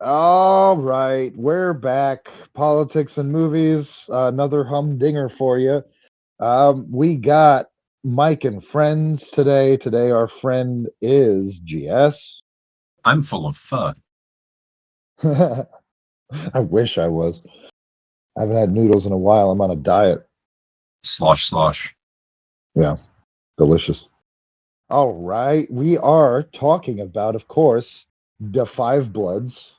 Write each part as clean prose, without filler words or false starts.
All right, we're back. Politics and movies, another humdinger for you. We got Mike and friends today. Today, our friend is GS. I'm full of pho. I wish I was. I haven't had noodles in a while. I'm on a diet. Slosh. Yeah, delicious. All right, we are talking about, of course, The Five Bloods,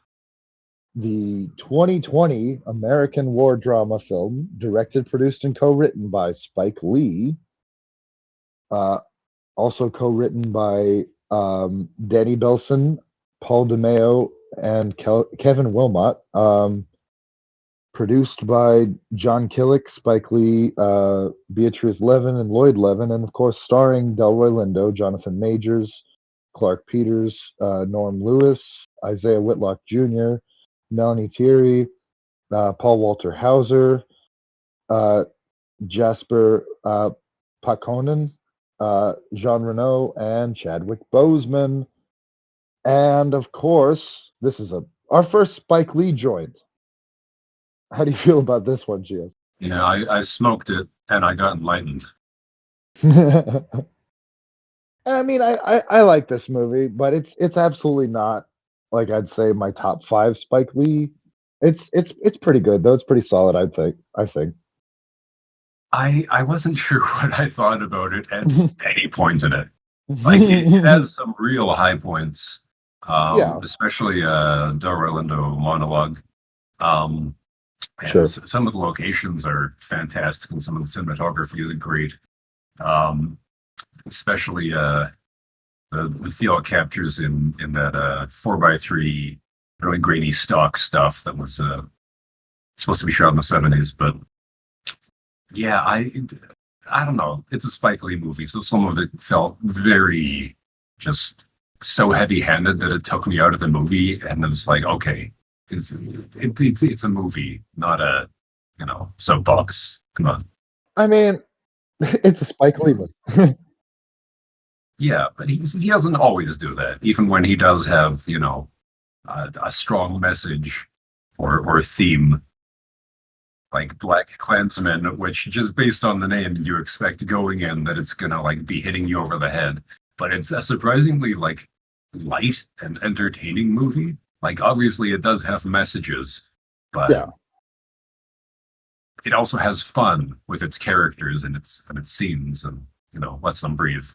the 2020 American war drama film, directed, produced, and co-written by Spike Lee. Also co-written by Danny Belson, Paul DeMeo, and Kevin Wilmot. Produced by John Killick, Spike Lee, Beatrice Levin, and Lloyd Levin, and of course starring Delroy Lindo, Jonathan Majors, Clark Peters, Norm Lewis, Isaiah Whitlock Jr., Melanie Thierry, Paul Walter Hauser, Jasper Pakonen, Jean Reno, and Chadwick Boseman. And of course, this is our first Spike Lee joint. How do you feel about this one, Gia? Yeah, I smoked it and I got enlightened. I mean, I like this movie, but it's absolutely not, like, I'd say my top 5 Spike Lee. It's pretty good though. It's pretty solid, I think. I wasn't sure what I thought about it at any point in it. Like it has some real high points. Yeah. Especially Delroy Lindo monologue. And Sure. some of the locations are fantastic and some of the cinematography is great. Especially the feel it captures in that 4x3 really grainy stock stuff that was supposed to be shot in the 70s. But yeah, I don't know. It's a Spike Lee movie, so some of it felt very just so heavy-handed that it took me out of the movie, and it was like, okay, it's a movie, not a soapbox. Come on. I mean, it's a Spike Lee movie. Yeah, but he doesn't always do that. Even when he does have, a strong message or theme, like Black Klansman, which just based on the name, you expect going in that it's gonna like be hitting you over the head. But it's a surprisingly like light and entertaining movie. Like obviously it does have messages, but Yeah. it also has fun with its characters and its scenes and lets them breathe.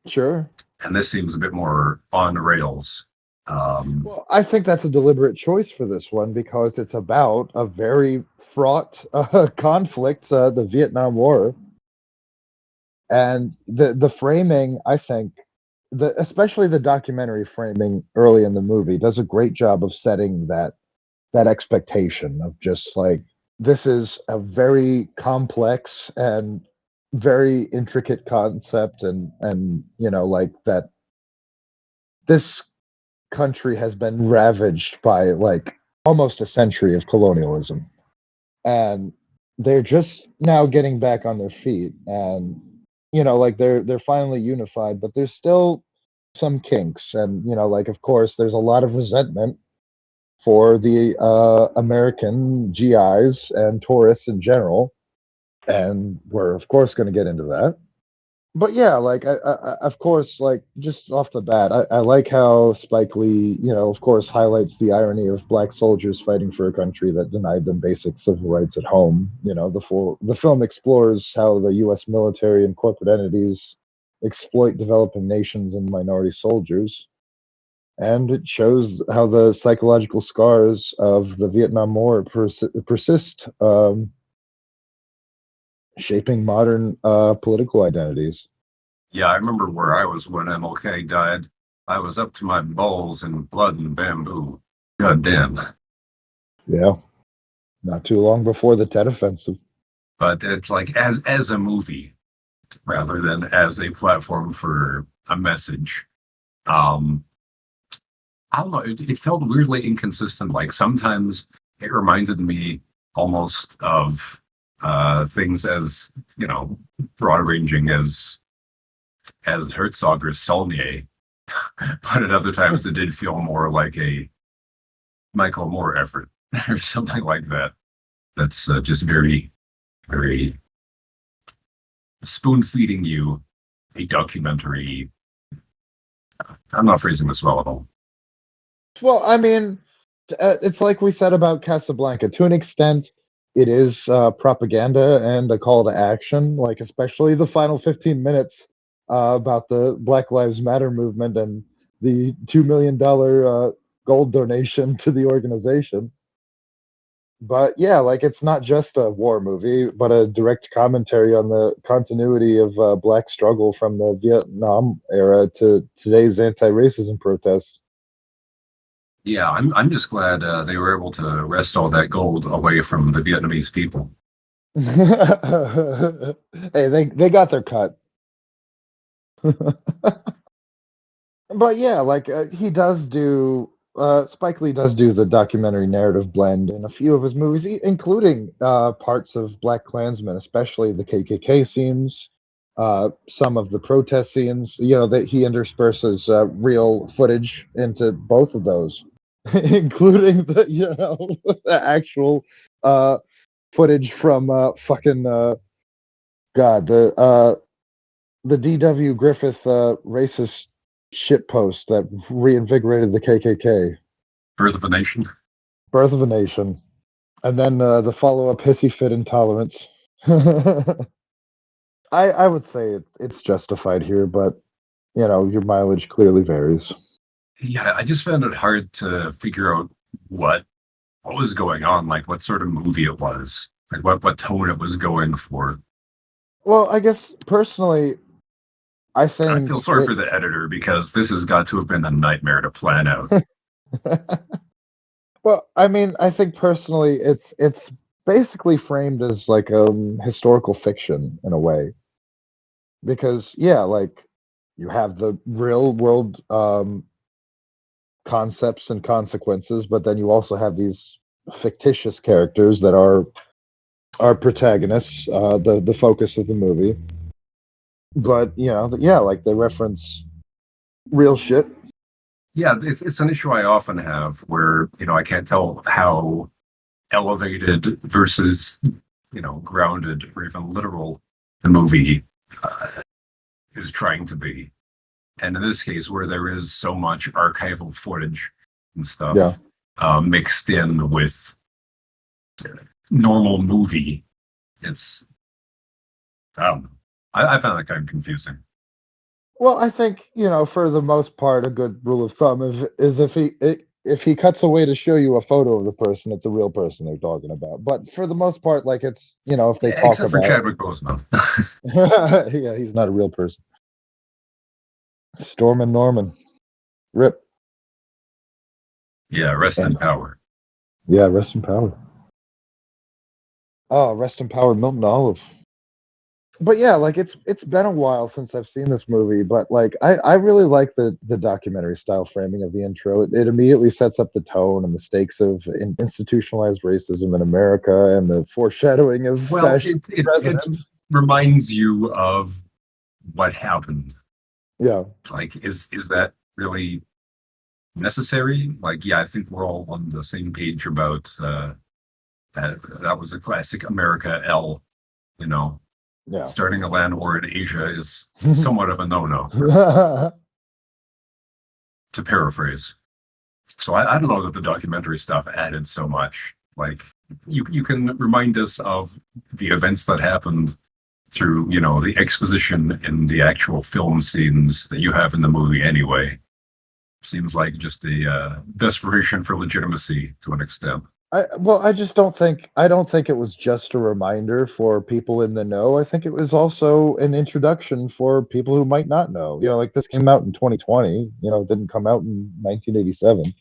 Sure. And this seems a bit more on rails. Well, I think that's a deliberate choice for this one because it's about a very fraught conflict, the Vietnam War, and the framing. I think especially the documentary framing early in the movie does a great job of setting that expectation of just like this is a very complex and very intricate concept, and like that this country has been ravaged by like almost a century of colonialism, and they're just now getting back on their feet, and like they're finally unified, but there's still some kinks, and like of course there's a lot of resentment for the American GIs and tourists in general, and we're of course going to get into that. But yeah, like I of course, like just off the bat, I like how Spike Lee, of course, highlights the irony of black soldiers fighting for a country that denied them basic civil rights at home. The film explores how the U.S. military and corporate entities exploit developing nations and minority soldiers, and it shows how the psychological scars of the Vietnam War persist, shaping modern political identities. Yeah, I remember where I was when MLK died. I was up to my balls in blood and bamboo. God damn. Yeah, not too long before the Tet Offensive. But it's like as a movie rather than as a platform for a message. Um, I don't know. It felt weirdly inconsistent. Like sometimes it reminded me almost of things as broad ranging as Herzog or Saulnier, but at other times it did feel more like a Michael Moore effort or something like that. That's just very, very spoon feeding you a documentary. I'm not phrasing this well at all. Well, I mean, it's like we said about Casablanca. To an extent, it is propaganda and a call to action. Like especially the final 15 minutes about the Black Lives Matter movement and the $2 million gold donation to the organization. But yeah, like it's not just a war movie, but a direct commentary on the continuity of black struggle from the Vietnam era to today's anti-racism protests. Yeah, I'm just glad they were able to wrest all that gold away from the Vietnamese people. Hey, they got their cut. But yeah, like he does do. Spike Lee does do the documentary narrative blend in a few of his movies, including parts of Black Klansman, especially the KKK scenes, some of the protest scenes. You know that he intersperses real footage into both of those, including the actual uh, footage from fucking God the D.W. Griffith racist shitpost that reinvigorated the KKK. Birth of a Nation. Birth of a Nation. And then the follow up Hissy Fit Intolerance. I would say it's justified here, but your mileage clearly varies. Yeah, I just found it hard to figure out what was going on, like what sort of movie it was, like what tone it was going for. Well, I guess personally, I I feel think sorry for the editor because this has got to have been a nightmare to plan out. Well, I mean, I think personally, it's basically framed as like historical fiction in a way, because yeah, like you have the real world concepts and consequences, but then you also have these fictitious characters that are protagonists, the focus of the movie. But yeah, like they reference real shit. Yeah, it's an issue I often have where I can't tell how elevated versus grounded or even literal the movie is trying to be. And in this case, where there is so much archival footage and stuff Yeah. Mixed in with normal movie, it's I don't know. I found that kind of confusing. Well, I think for the most part, a good rule of thumb is if he cuts away to show you a photo of the person, it's a real person they're talking about. But for the most part, like it's if they talk Except for about Chadwick Boseman. yeah, he's not a real person. Storm and Norman, rip. Yeah, rest in power. Yeah, rest in power. Oh, rest in power, Milton Olive. But yeah, like it's been a while since I've seen this movie, but like I really like the documentary style framing of the intro. It immediately sets up the tone and the stakes of institutionalized racism in America and the foreshadowing of fascist it reminds you of what happened. Yeah. Like, is that really necessary? Like, yeah, I think we're all on the same page about that was a classic America L, Yeah. Starting a land war in Asia is somewhat of a no-no, to paraphrase. So I don't know that the documentary stuff added so much. Like, you can remind us of the events that happened through, the exposition in the actual film scenes that you have in the movie anyway. Seems like just a desperation for legitimacy to an extent. I just don't think it was just a reminder for people in the know. I think it was also an introduction for people who might not know. Like this came out in 2020. It didn't come out in 1987.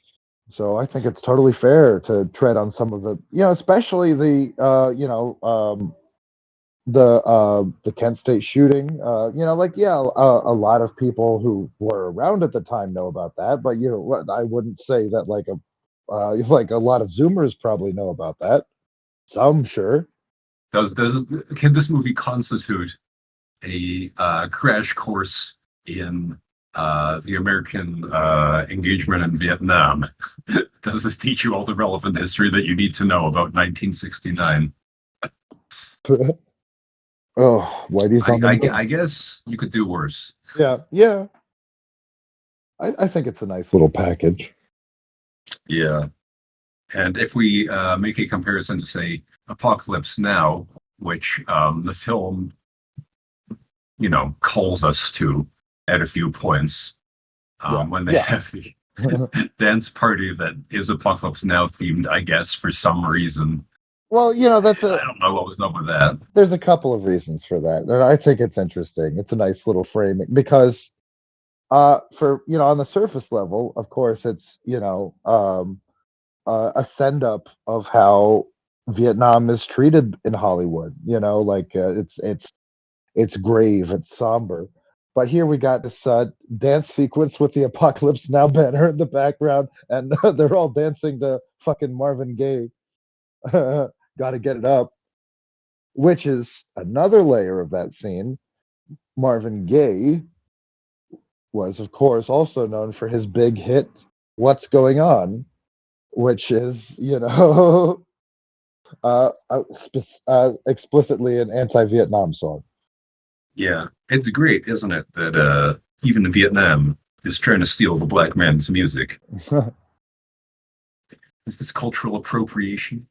So I think it's totally fair to tread on some of the, especially the, the Kent State shooting. Like yeah, a lot of people who were around at the time know about that, but I wouldn't say that like a like a lot of Zoomers probably know about that. Some sure. Can this movie constitute a crash course in the American engagement in Vietnam? Does this teach you all the relevant history that you need to know about 1969? Oh, Whitey's on the moon. I guess you could do worse. Yeah, yeah. I think it's a nice little package. Yeah. And if we make a comparison to, say, Apocalypse Now, which the film, calls us to at a few points, when they have the dance party that is Apocalypse Now themed, I guess, for some reason. Well, I don't know what was up with that. There's a couple of reasons for that, and I think it's interesting. It's a nice little framing because, for on the surface level, of course, it's a send up of how Vietnam is treated in Hollywood. Like it's grave, it's somber. But here we got this dance sequence with the Apocalypse Now banner in the background, and they're all dancing to fucking Marvin Gaye. Gotta get it up. Which is another layer of that scene. Marvin Gaye was, of course, also known for his big hit, What's Going On, which is, explicitly an anti-Vietnam song. Yeah, it's great, isn't it, that even Vietnam is trying to steal the black man's music. Is this cultural appropriation?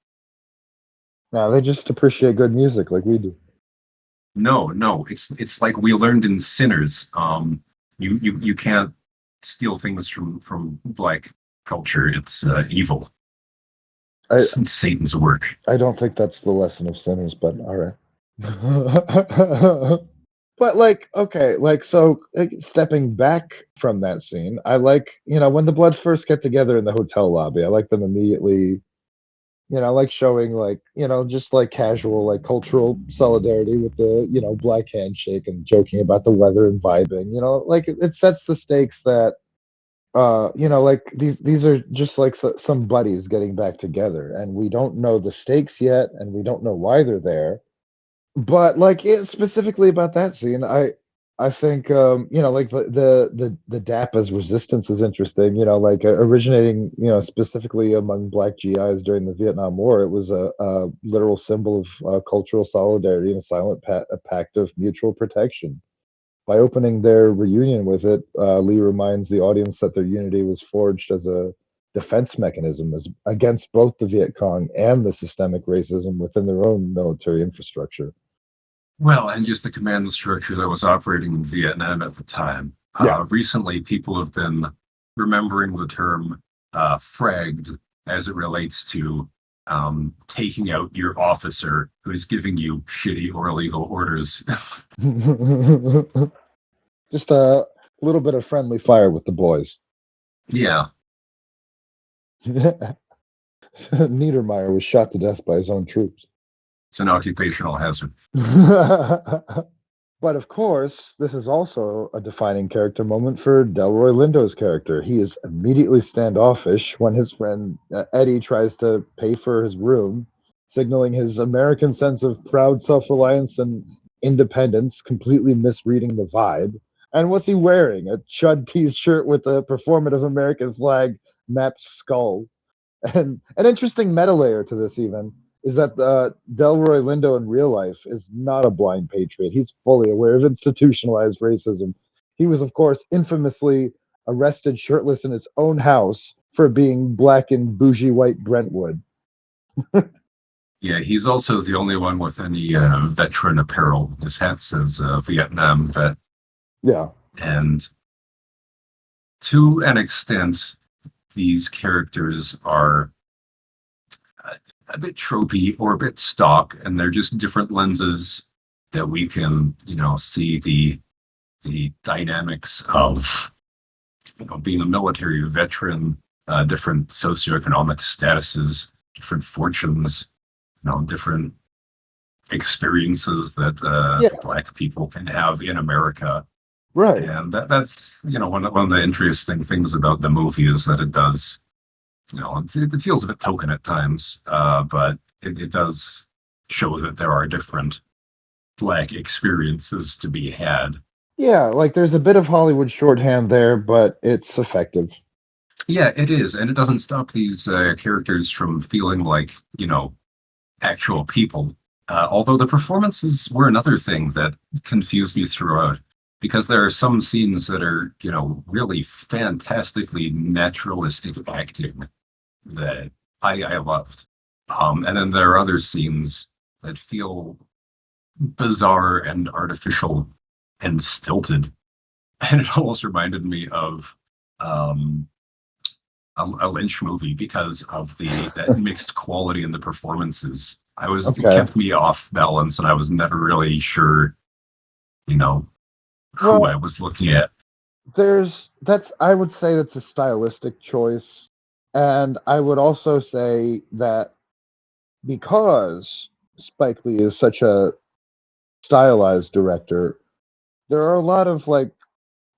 No, they just appreciate good music like we do. No, it's like we learned in Sinners. You can't steal things from black culture. It's evil. It's Satan's work. I don't think that's the lesson of Sinners, but all right. But so stepping back from that scene, I like, when the Bloods first get together in the hotel lobby, I like them immediately, like showing just like casual, like cultural solidarity with the, black handshake and joking about the weather and vibing, like it sets the stakes that, like these are just like some buddies getting back together, and we don't know the stakes yet, and we don't know why they're there. But specifically about that scene, I think like the DAP as resistance is interesting. Like originating specifically among black GIs during the Vietnam War. It was a literal symbol of cultural solidarity and a silent a pact of mutual protection. By opening their reunion with it, Lee reminds the audience that their unity was forged as a defense mechanism against both the Viet Cong and the systemic racism within their own military infrastructure. Well, and just the command structure that was operating in Vietnam at the time. Yeah. Recently, people have been remembering the term fragged as it relates to taking out your officer who's giving you shitty or illegal orders. Just a little bit of friendly fire with the boys. Yeah. Niedermeyer was shot to death by his own troops. It's an occupational hazard. But of course, this is also a defining character moment for Delroy Lindo's character. He is immediately standoffish when his friend Eddie tries to pay for his room, signaling his American sense of proud self-reliance and independence, completely misreading the vibe. And what's he wearing? A Chud Tees shirt with a performative American flag mapped skull. And an interesting meta layer to this even is that Delroy Lindo in real life is not a blind patriot. He's fully aware of institutionalized racism. He was, of course, infamously arrested shirtless in his own house for being black in bougie white Brentwood. Yeah, he's also the only one with any veteran apparel. His hat says Vietnam vet. Yeah. And to an extent, these characters are a bit tropey or a bit stock, and they're just different lenses that we can, see the dynamics of, being a military veteran, different socioeconomic statuses, different fortunes, different experiences that Yeah, Black people can have in America. right. And that's one of the interesting things about the movie is that it does, it feels a bit token at times, but it does show that there are different Black experiences to be had. Yeah, like there's a bit of Hollywood shorthand there, but it's effective. Yeah, it is, and it doesn't stop these characters from feeling like actual people. Although the performances were another thing that confused me throughout, because there are some scenes that are really fantastically naturalistic acting that I loved, and then there are other scenes that feel bizarre and artificial and stilted, and it almost reminded me of um, a Lynch movie because of the that mixed quality in the performances. It Okay. kept me off balance, and I was never really sure, you know, who I Well, was looking at. I would say that's a stylistic choice. And I would also say that because Spike Lee is such a stylized director, there are a lot of like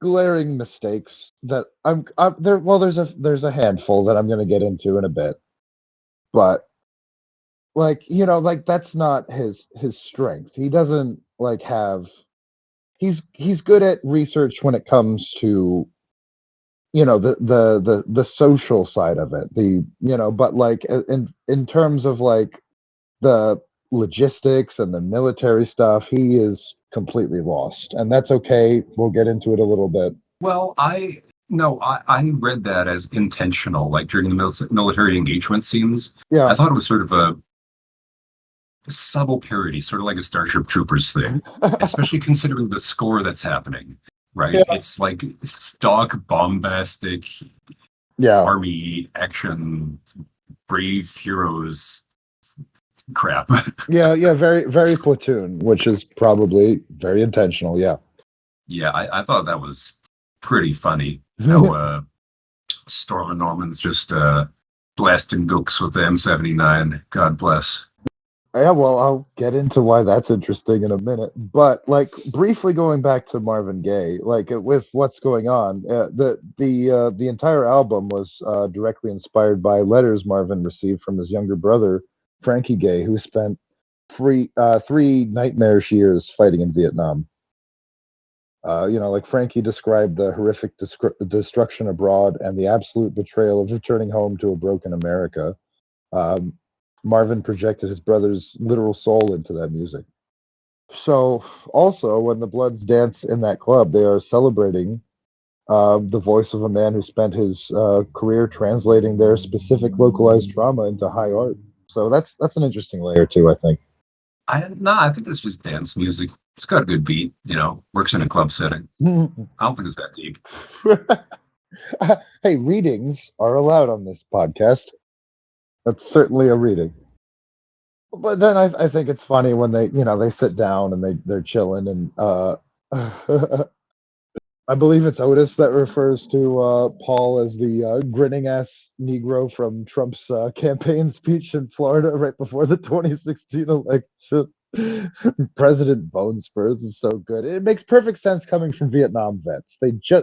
glaring mistakes that I'm there. Well, there's a handful that I'm going to get into in a bit, but like like that's not his strength. He doesn't like have. He's good at research when it comes to the social side of it. But like in terms of like the logistics and the military stuff, he is completely lost, and that's okay. We'll get into it a little bit. Well, I read that as intentional, like during the military engagement scenes. I Yeah. thought it was sort of a subtle parody, sort of like a Starship Troopers thing, especially considering the score that's happening, right? Yeah. It's like stock bombastic Yeah. army action, brave heroes crap. Yeah. Yeah. Very, very Platoon, which is probably very intentional. Yeah. Yeah, I thought that was pretty funny. How Storm and Norman's just blasting gooks with the M79. God bless. Yeah, well, I'll get into why that's interesting in a minute. But like briefly going back to Marvin Gaye, like with what's going on, the entire album was directly inspired by letters Marvin received from his younger brother Frankie Gaye, who spent three nightmarish years fighting in Vietnam. Like Frankie described the horrific destruction abroad and the absolute betrayal of returning home to a broken America. um, Marvin projected his brother's literal soul into that music. So, also, when the Bloods dance in that club, they are celebrating the voice of a man who spent his career translating their specific localized trauma into high art. So that's an interesting layer too, I think. I think it's just dance music. It's got a good beat, works in a club setting. I don't think it's that deep. Hey, readings are allowed on this podcast. That's certainly a reading. But then I think it's funny when they sit down and they're chilling and I believe it's Otis that refers to Paul as the grinning ass Negro from Trump's campaign speech in Florida right before the 2016 election. President Bone Spurs is so good. It makes perfect sense coming from Vietnam vets.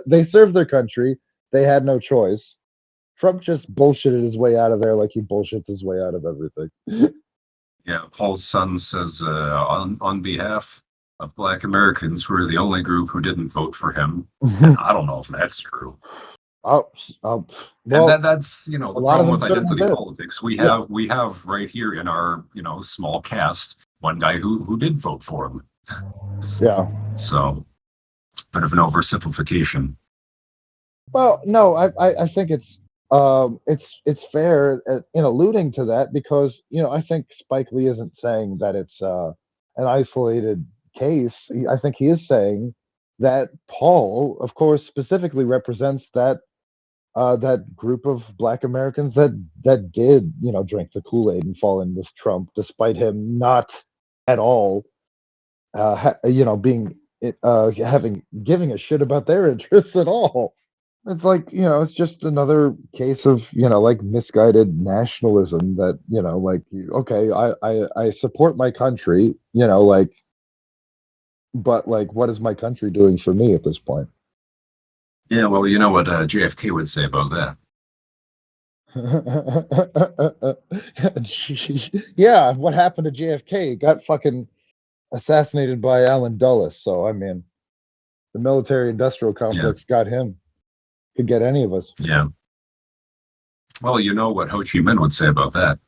They served their country. They had no choice. Trump just bullshitted his way out of there like he bullshits his way out of everything. Yeah, Paul's son says, on behalf of Black Americans, we're the only group who didn't vote for him. And I don't know if that's true. Oh, And well, that's a the lot of problem them with certainly identity did. politics. We Yeah, have right here in our small cast one guy who did vote for him. yeah. So bit of an oversimplification. Well, no, I think it's fair in alluding to that because I think Spike Lee isn't saying that it's an isolated case. I think he is saying that Paul, of course, specifically represents that group of Black Americans that did drink the Kool-Aid and fall in with Trump, despite him not at all being having giving a shit about their interests at all. It's like, it's just another case of, like misguided nationalism that, like, okay, I support my country, like, but like, what is my country doing for me at this point? Yeah, well, you know what JFK would say about that. Yeah, what happened to JFK? He got fucking assassinated by Alan Dulles. So, I mean, the military industrial Yeah, complex got him. Could get any of us. yeah. Well, you know what Ho Chi Minh would say about that.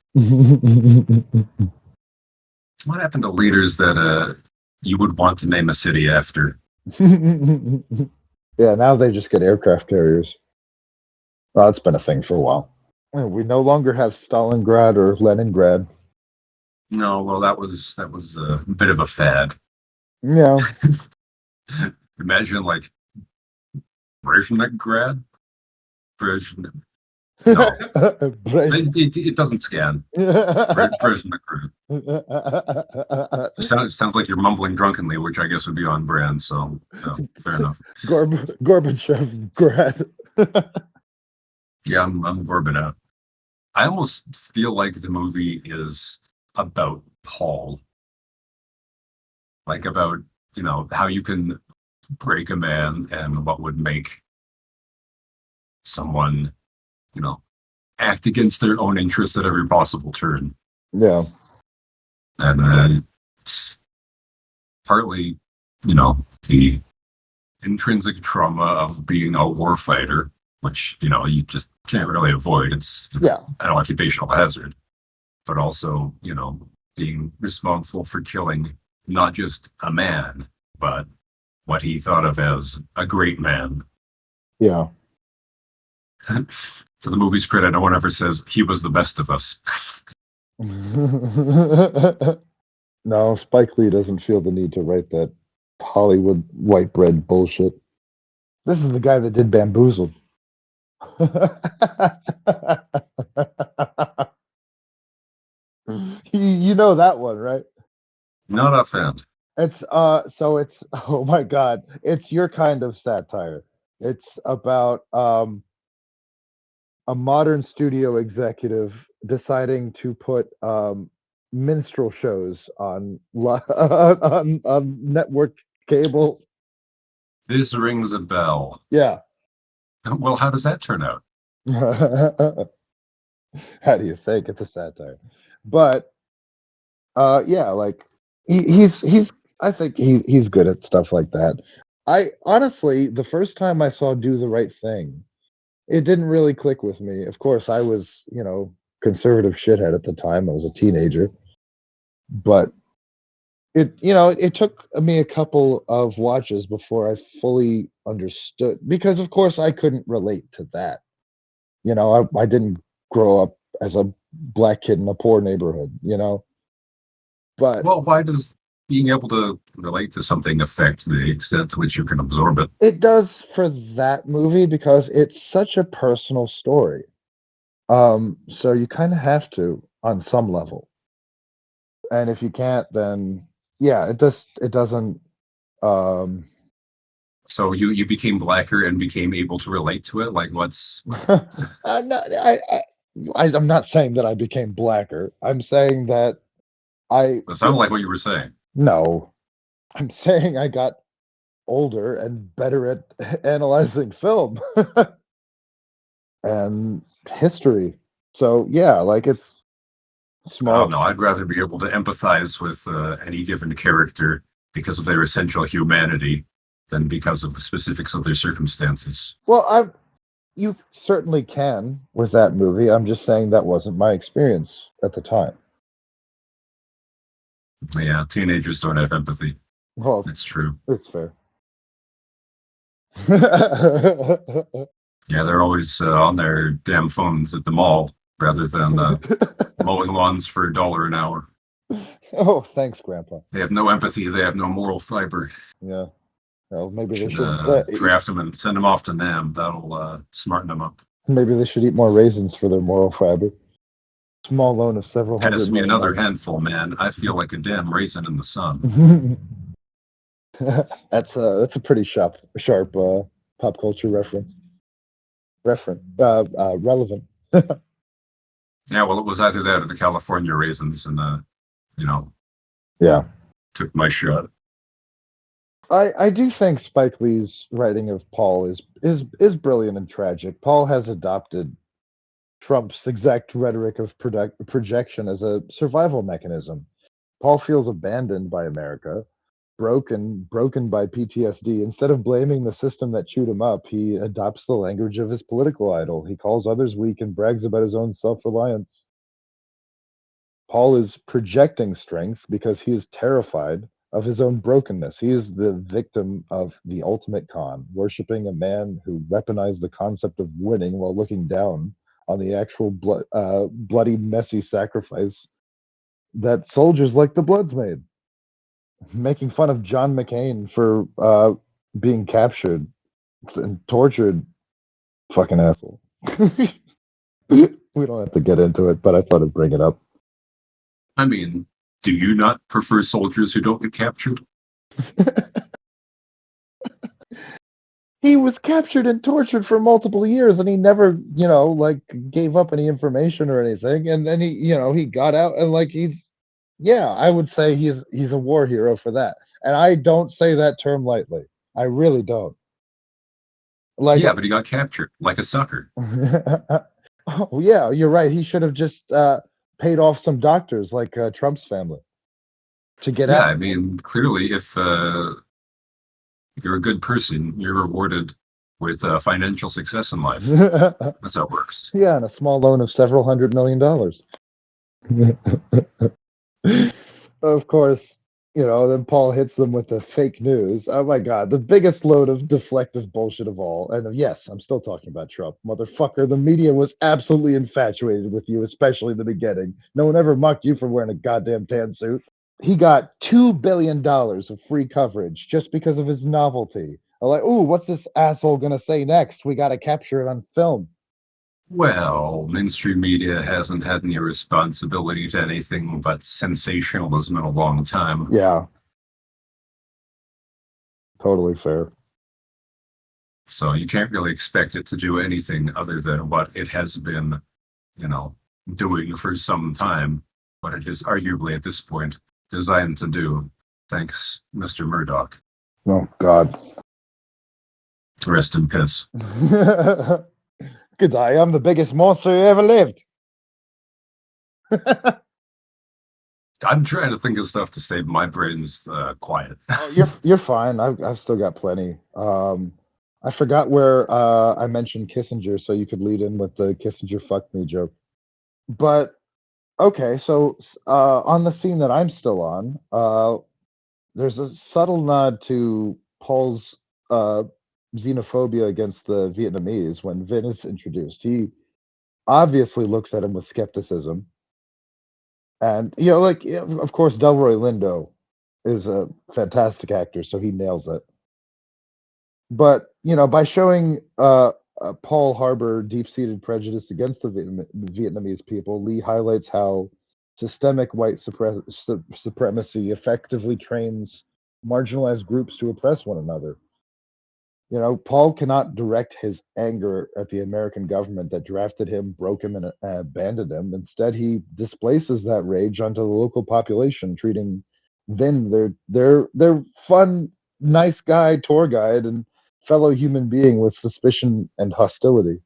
What happened to leaders that you would want to name a city after? Yeah, now they just get aircraft carriers. Well, it's been a thing for a while. We no longer have Stalingrad or Leningrad. No, well, that was a bit of a fad. Yeah. Imagine like Brezhnev. Brezhnev. No, it doesn't scan. Brezhnev. Sounds like you're mumbling drunkenly, which I guess would be on brand. So, no, fair enough. Gorbachev grad. Yeah, I'm Gorbachev. I almost feel like the movie is about Paul, like about how you can break a man and what would make someone you know act against their own interests at every possible turn. Yeah. And it's partly the intrinsic trauma of being a war fighter, which you just can't really avoid. It's Yeah. an occupational hazard, but also being responsible for killing not just a man, but what he thought of as a great man. Yeah. So the movie's credit, no one ever says he was the best of us. No, Spike Lee doesn't feel the need to write that Hollywood white bread bullshit. This is the guy that did Bamboozled. You know that one, right? Not offhand. It's so it's oh my god, it's your kind of satire. It's about a modern studio executive deciding to put minstrel shows on on network cable. This rings a bell. Yeah. Well, how does that turn out? How do you think? It's a satire. But yeah, like he's I think he's good at stuff like that. I honestly, the first time I saw Do the Right Thing, it didn't really click with me. Of course, I was, conservative shithead at the time. I was a teenager. But it took me a couple of watches before I fully understood because of course I couldn't relate to that. I didn't grow up as a black kid in a poor neighborhood. But Well, why does being able to relate to something affect the extent to which you can absorb it? it does for that movie because it's such a personal story. So you kind of have to on some level. And if you can't, then yeah, it doesn't um So you became blacker and became able to relate to it. Like, what's no, I'm not saying that I became blacker. I'm saying that I it sounded like what you were saying. no. I'm saying I got older and better at analyzing film and history. So yeah, like it's I don't small. know. I'd rather be able to empathize with any given character because of their essential humanity than because of the specifics of their circumstances. Well, you certainly can with that movie. I'm just saying that wasn't my experience at the time. Yeah, teenagers don't have empathy. Well, It's true. it's fair. Yeah, they're always on their damn phones at the mall rather than mowing lawns for $1 an hour. Oh, thanks, Grandpa. They have no empathy. They have no moral fiber. Yeah. Well, maybe they Should should. draft them and send them off to NAM. That'll smarten them up. Maybe they should eat more raisins for their moral fiber. Small loan of several Pass hundred me million another dollars. handful, man. I feel like a damn raisin in the sun. That's a pretty sharp pop culture reference. relevant. Yeah, well, it was either that or the California raisins, and you know, Yeah. took my shot. I do think Spike Lee's writing of Paul is brilliant and tragic. Paul has adopted Trump's exact rhetoric of projection as a survival mechanism. Paul feels abandoned by America, broken by PTSD. Instead of blaming the system that chewed him up, he adopts the language of his political idol. He calls others weak and brags about his own self-reliance. Paul is projecting strength because he is terrified of his own brokenness. He is the victim of the ultimate con, worshiping a man who weaponized the concept of winning while looking down on the actual bloody, messy sacrifice that soldiers like the Bloods made, making fun of John McCain for being captured and tortured. Fucking asshole. We don't have to get into it, but I thought I'd bring it up. I mean, do you not prefer soldiers who don't get captured? He was captured and tortured for multiple years, and he never, like gave up any information or anything. And then he got out, and like I would say he's a war hero for that. And I don't say that term lightly. I really don't. Like, Yeah, but he got captured like a sucker. oh yeah, you're right. He should have just paid off some doctors like Trump's family to get out. Yeah, I mean, clearly, if you're a good person, you're rewarded with financial success in life. That's how it works. Yeah, and a small loan of several $100 million. Of course, then Paul hits them with the fake news. Oh my God, the biggest load of deflective bullshit of all. And yes, I'm still talking about Trump. Motherfucker, the media was absolutely infatuated with you, especially in the beginning. No one ever mocked you for wearing a goddamn tan suit. He got $2 billion of free coverage just because of his novelty. I'm like, ooh, what's this asshole gonna say next? We gotta capture it on film. Well, mainstream media hasn't had any responsibility to anything but sensationalism in a long time. Yeah. Totally fair. So you can't really expect it to do anything other than what it has been, doing for some time, what it is arguably at this point designed to do. Thanks, Mr. Murdoch. Oh, God. Rest in piss. Good day, I'm the biggest monster who ever lived. I'm trying to think of stuff to say my brain's quiet. Oh, you're fine. I've still got plenty. I forgot where I mentioned Kissinger, so you could lead in with the Kissinger fuck me joke. But okay, so on the scene that I'm still on, there's a subtle nod to Paul's xenophobia against the Vietnamese when Vin is introduced. He obviously looks at him with skepticism. And, of course, Delroy Lindo is a fantastic actor, so he nails it. But, by showing Paul harbor deep-seated prejudice against the Vietnamese people, Lee highlights how systemic white supremacy effectively trains marginalized groups to oppress one another. Paul cannot direct his anger at the American government that drafted him, broke him, and abandoned him. Instead, he displaces that rage onto the local population, treating Vin, their fun, nice guy, tour guide, and fellow human being with suspicion and hostility.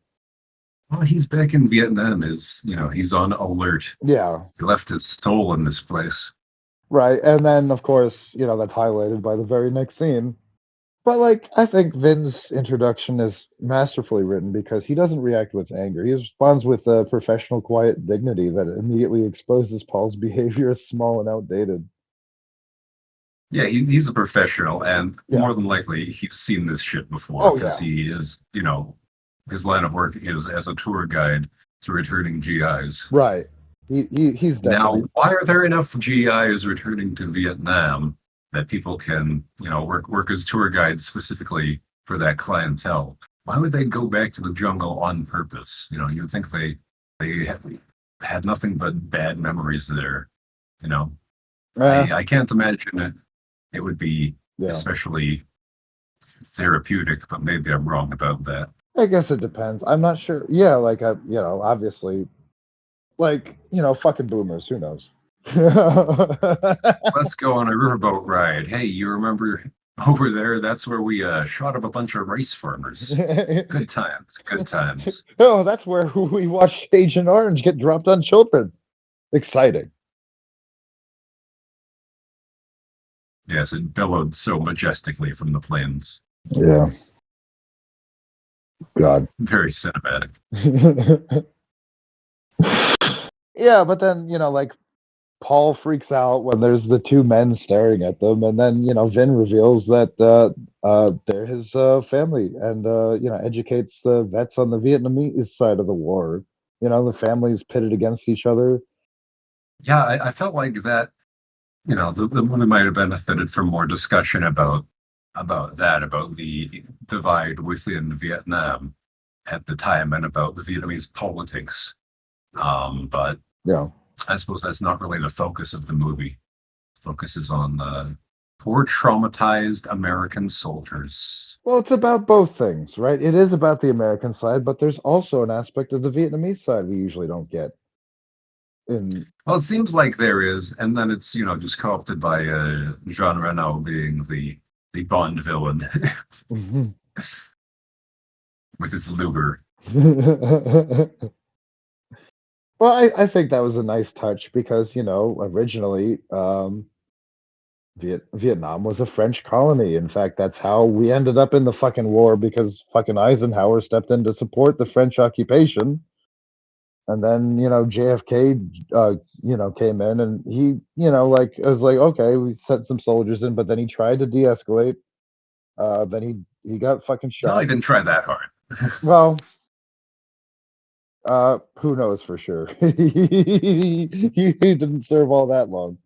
Well, he's back in Vietnam. He's on alert. Yeah. He left his soul in this place. Right. And then, of course, that's highlighted by the very next scene. But I think Vin's introduction is masterfully written because he doesn't react with anger. He responds with a professional, quiet dignity that immediately exposes Paul's behavior as small and outdated. Yeah, he's a professional, and more than likely he's seen this shit before because he is, his line of work is as a tour guide to returning GIs. Right. He's definitely. Now, why are there enough GIs returning to Vietnam that people can, work as tour guides specifically for that clientele? Why would they go back to the jungle on purpose? You'd think they had nothing but bad memories there. I can't imagine it would be especially therapeutic, but maybe I'm wrong about that. I guess it depends. I'm not sure. Yeah, like obviously, like fucking boomers. Who knows? Let's go on a riverboat ride. Hey, you remember over there? That's where we shot up a bunch of rice farmers. Good times, good times. Oh, that's where we watched Agent Orange get dropped on children. Exciting. Yes, it bellowed so majestically from the plains. Yeah. God. Very cinematic. Yeah, but then, like Paul freaks out when there's the two men staring at them, and then, Vin reveals that they're his family and educates the vets on the Vietnamese side of the war. The families pitted against each other. Yeah, I felt like that. The movie might have benefited from more discussion about the divide within Vietnam at the time and about the Vietnamese politics. But Yeah. I suppose that's not really the focus of the movie. The focus is on the poor traumatized American soldiers. Well, it's about both things, right? It is about the American side, but there's also an aspect of the Vietnamese side we usually don't get. Well, it seems like there is, and then it's just co-opted by Jean Reno being the Bond villain with his Luger. Well, I think that was a nice touch because, originally Vietnam was a French colony. In fact, that's how we ended up in the fucking war because fucking Eisenhower stepped in to support the French occupation. And then, JFK, came in and he, like, I was like, okay, we sent some soldiers in, but then he tried to de-escalate. Then he got fucking No, shot. I didn't try that hard. Well, who knows for sure? He didn't serve all that long,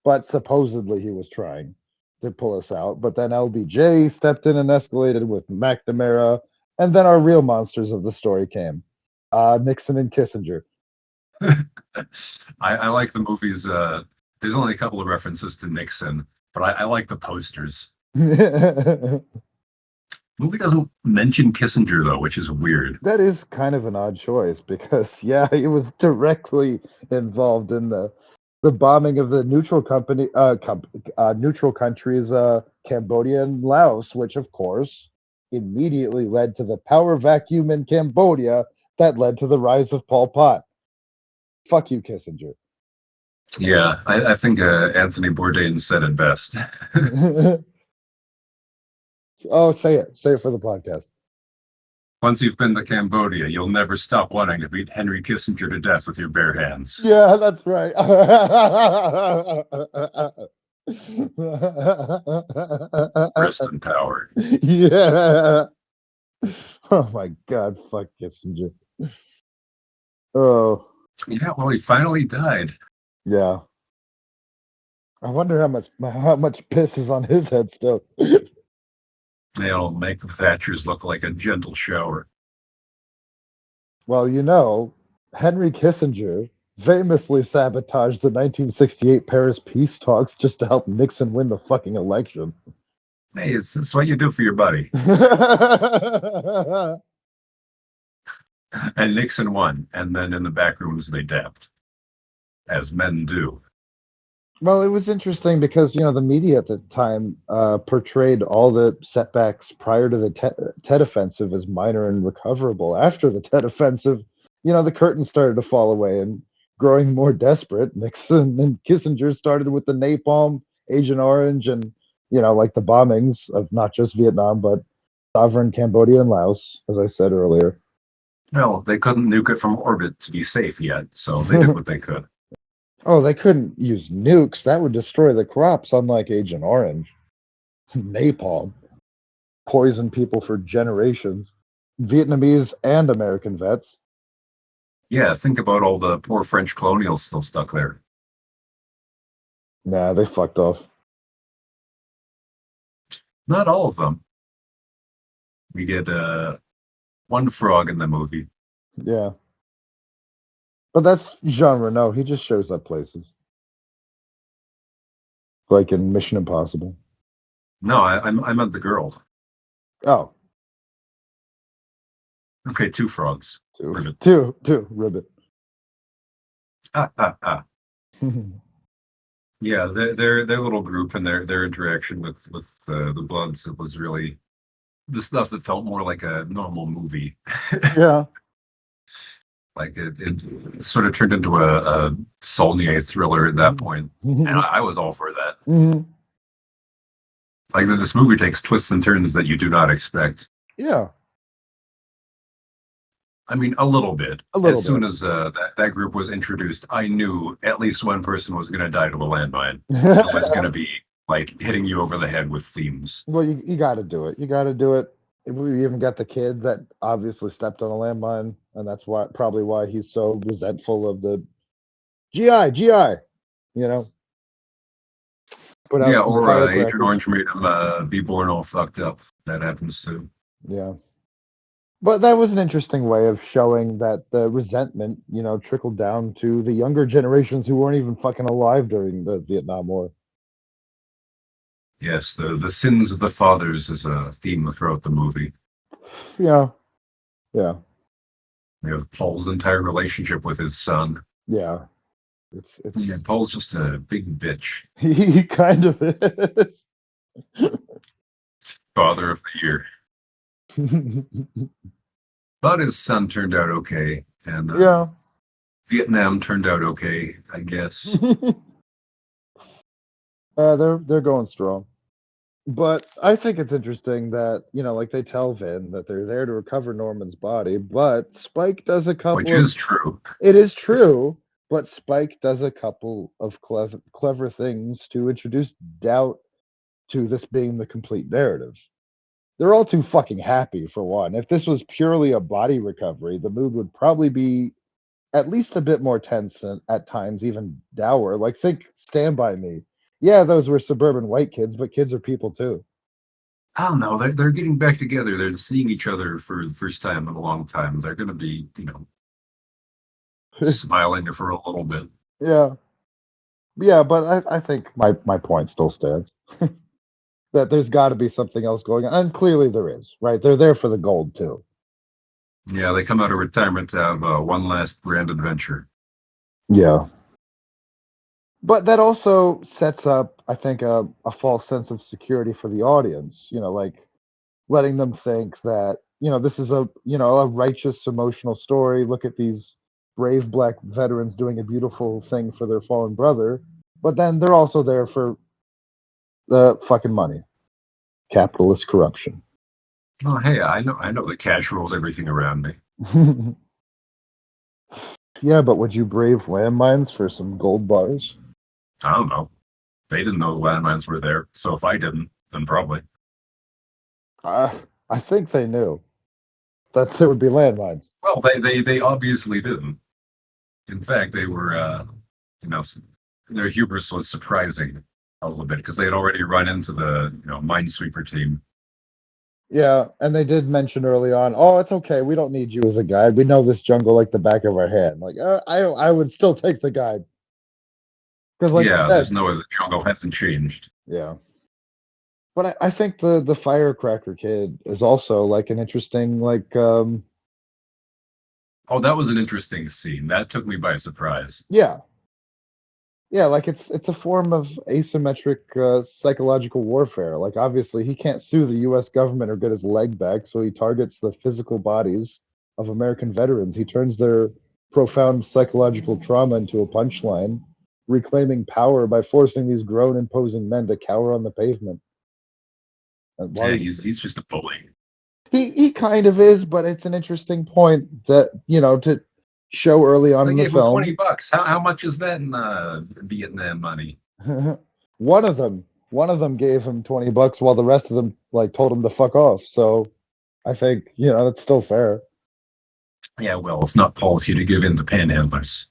but supposedly he was trying to pull us out. But then LBJ stepped in and escalated with McNamara, and then our real monsters of the story came, Nixon and Kissinger. I like the movies. There's only a couple of references to Nixon, but I like the posters. Movie doesn't mention Kissinger though, which is weird. That is kind of an odd choice because yeah, he was directly involved in the bombing of the neutral countries, Cambodia and Laos, which of course immediately led to the power vacuum in Cambodia that led to the rise of Pol Pot. Fuck you, Kissinger. Yeah, I think Anthony Bourdain said it best. Oh, say it for the podcast. Once you've been to Cambodia, you'll never stop wanting to beat Henry Kissinger to death with your bare hands. Yeah, that's right. Rest in power. Yeah. Oh my God, fuck Kissinger. Oh. Yeah, well, he finally died. Yeah. I wonder how much piss is on his head still. They'll make the Thatchers look like a gentle shower. Well, Henry Kissinger famously sabotaged the 1968 Paris peace talks just to help Nixon win the fucking election. Hey, it's what you do for your buddy. And Nixon won, and then in the back rooms they dapped, as men do. Well, it was interesting because the media at the time portrayed all the setbacks prior to the Tet Offensive as minor and recoverable. After the Tet Offensive, the curtain started to fall away, and growing more desperate, Nixon and Kissinger started with the napalm, Agent Orange, and like the bombings of not just Vietnam but sovereign Cambodia and Laos, as I said earlier. No, they couldn't nuke it from orbit to be safe yet, so they did what they could. Oh, they couldn't use nukes. That would destroy the crops, unlike Agent Orange. Napalm. Poison people for generations. Vietnamese and American vets. Yeah, think about all the poor French colonials still stuck there. Nah, they fucked off. Not all of them. We get one frog in the movie. Yeah. But that's Jean Reno. He just shows up places. Like in Mission Impossible. No, I meant the girl. Oh. Okay, two frogs. Ribbit. Two, ribbit. Ah, ah, ah. Yeah, their little group and their interaction with the Bloods, it was really the stuff that felt more like a normal movie. Yeah. Like it sort of turned into a Saulnier thriller at that point, and I was all for that. Like this movie takes twists and turns that you do not expect. Yeah, I mean, a little bit. a little As soon bit. as that group was introduced, I knew at least one person was going to die to a landmine. It was going to be like hitting you over the head with themes. Well, you got to do it. You got to do it. We even got the kid that obviously stepped on a landmine, and that's probably why he's so resentful of the GI. You know, put out Yeah, some or Agent firecrackers. Orange made him be born all fucked up. That happens too. Yeah, but that was an interesting way of showing that the resentment, trickled down to the younger generations who weren't even fucking alive during the Vietnam War. Yes, the sins of the fathers is a theme throughout the movie. Yeah, yeah, You have Paul's entire relationship with his son. yeah. It's Yeah, Paul's just a big bitch. he kind of is. Father of the year. But his son turned out okay, and Yeah. Vietnam turned out okay, I guess. They're going strong. But I think it's interesting that, like they tell Vin that they're there to recover Norman's body, but Spike does a Which couple is of true. it is true, but Spike does a couple of clever things to introduce doubt to this being the complete narrative. They're all too fucking happy for one. If this was purely a body recovery, the mood would probably be at least a bit more tense and at times even dour. Like think Stand By Me. Yeah, those were suburban white kids, but kids are people too. I don't know. They're getting back together. They're seeing each other for the first time in a long time. They're going to be, smiling for a little bit. Yeah. Yeah, but I think my point still stands. That there's got to be something else going on. And clearly there is, right? They're there for the gold too. Yeah, they come out of retirement to have one last grand adventure. Yeah. But that also sets up, I think, a false sense of security for the audience, like letting them think that, this is a righteous emotional story. Look at these brave black veterans doing a beautiful thing for their fallen brother. But then they're also there for the fucking money, capitalist corruption. Oh, hey, I know that cash rules everything around me. Yeah, but would you brave landmines for some gold bars? I don't know. They didn't know the landmines were there, so if I didn't, then probably. I think they knew that there would be landmines. Well, they obviously didn't. In fact, they were, their hubris was surprising a little bit because they had already run into the, Minesweeper team. Yeah, and they did mention early on, "Oh, it's okay. We don't need you as a guide. We know this jungle like the back of our hand." Like, I would still take the guide because, like you Yeah, said, there's no way the jungle hasn't changed. yeah. But I think the firecracker kid is also like an interesting Oh, that was an interesting scene. That took me by surprise. yeah. Yeah, like it's a form of asymmetric psychological warfare. Like obviously he can't sue the US government or get his leg back, so he targets the physical bodies of American veterans. He turns their profound psychological trauma into a punchline, reclaiming power by forcing these grown imposing men to cower on the pavement. And Yeah, while he's just a bully. he kind of is, but it's an interesting point that, to show early on They in the gave him film. $20. How much is that in Vietnam money? one of them gave him $20 while the rest of them like told him to fuck off. So I think, that's still fair. Yeah, well, it's not policy to give in to panhandlers.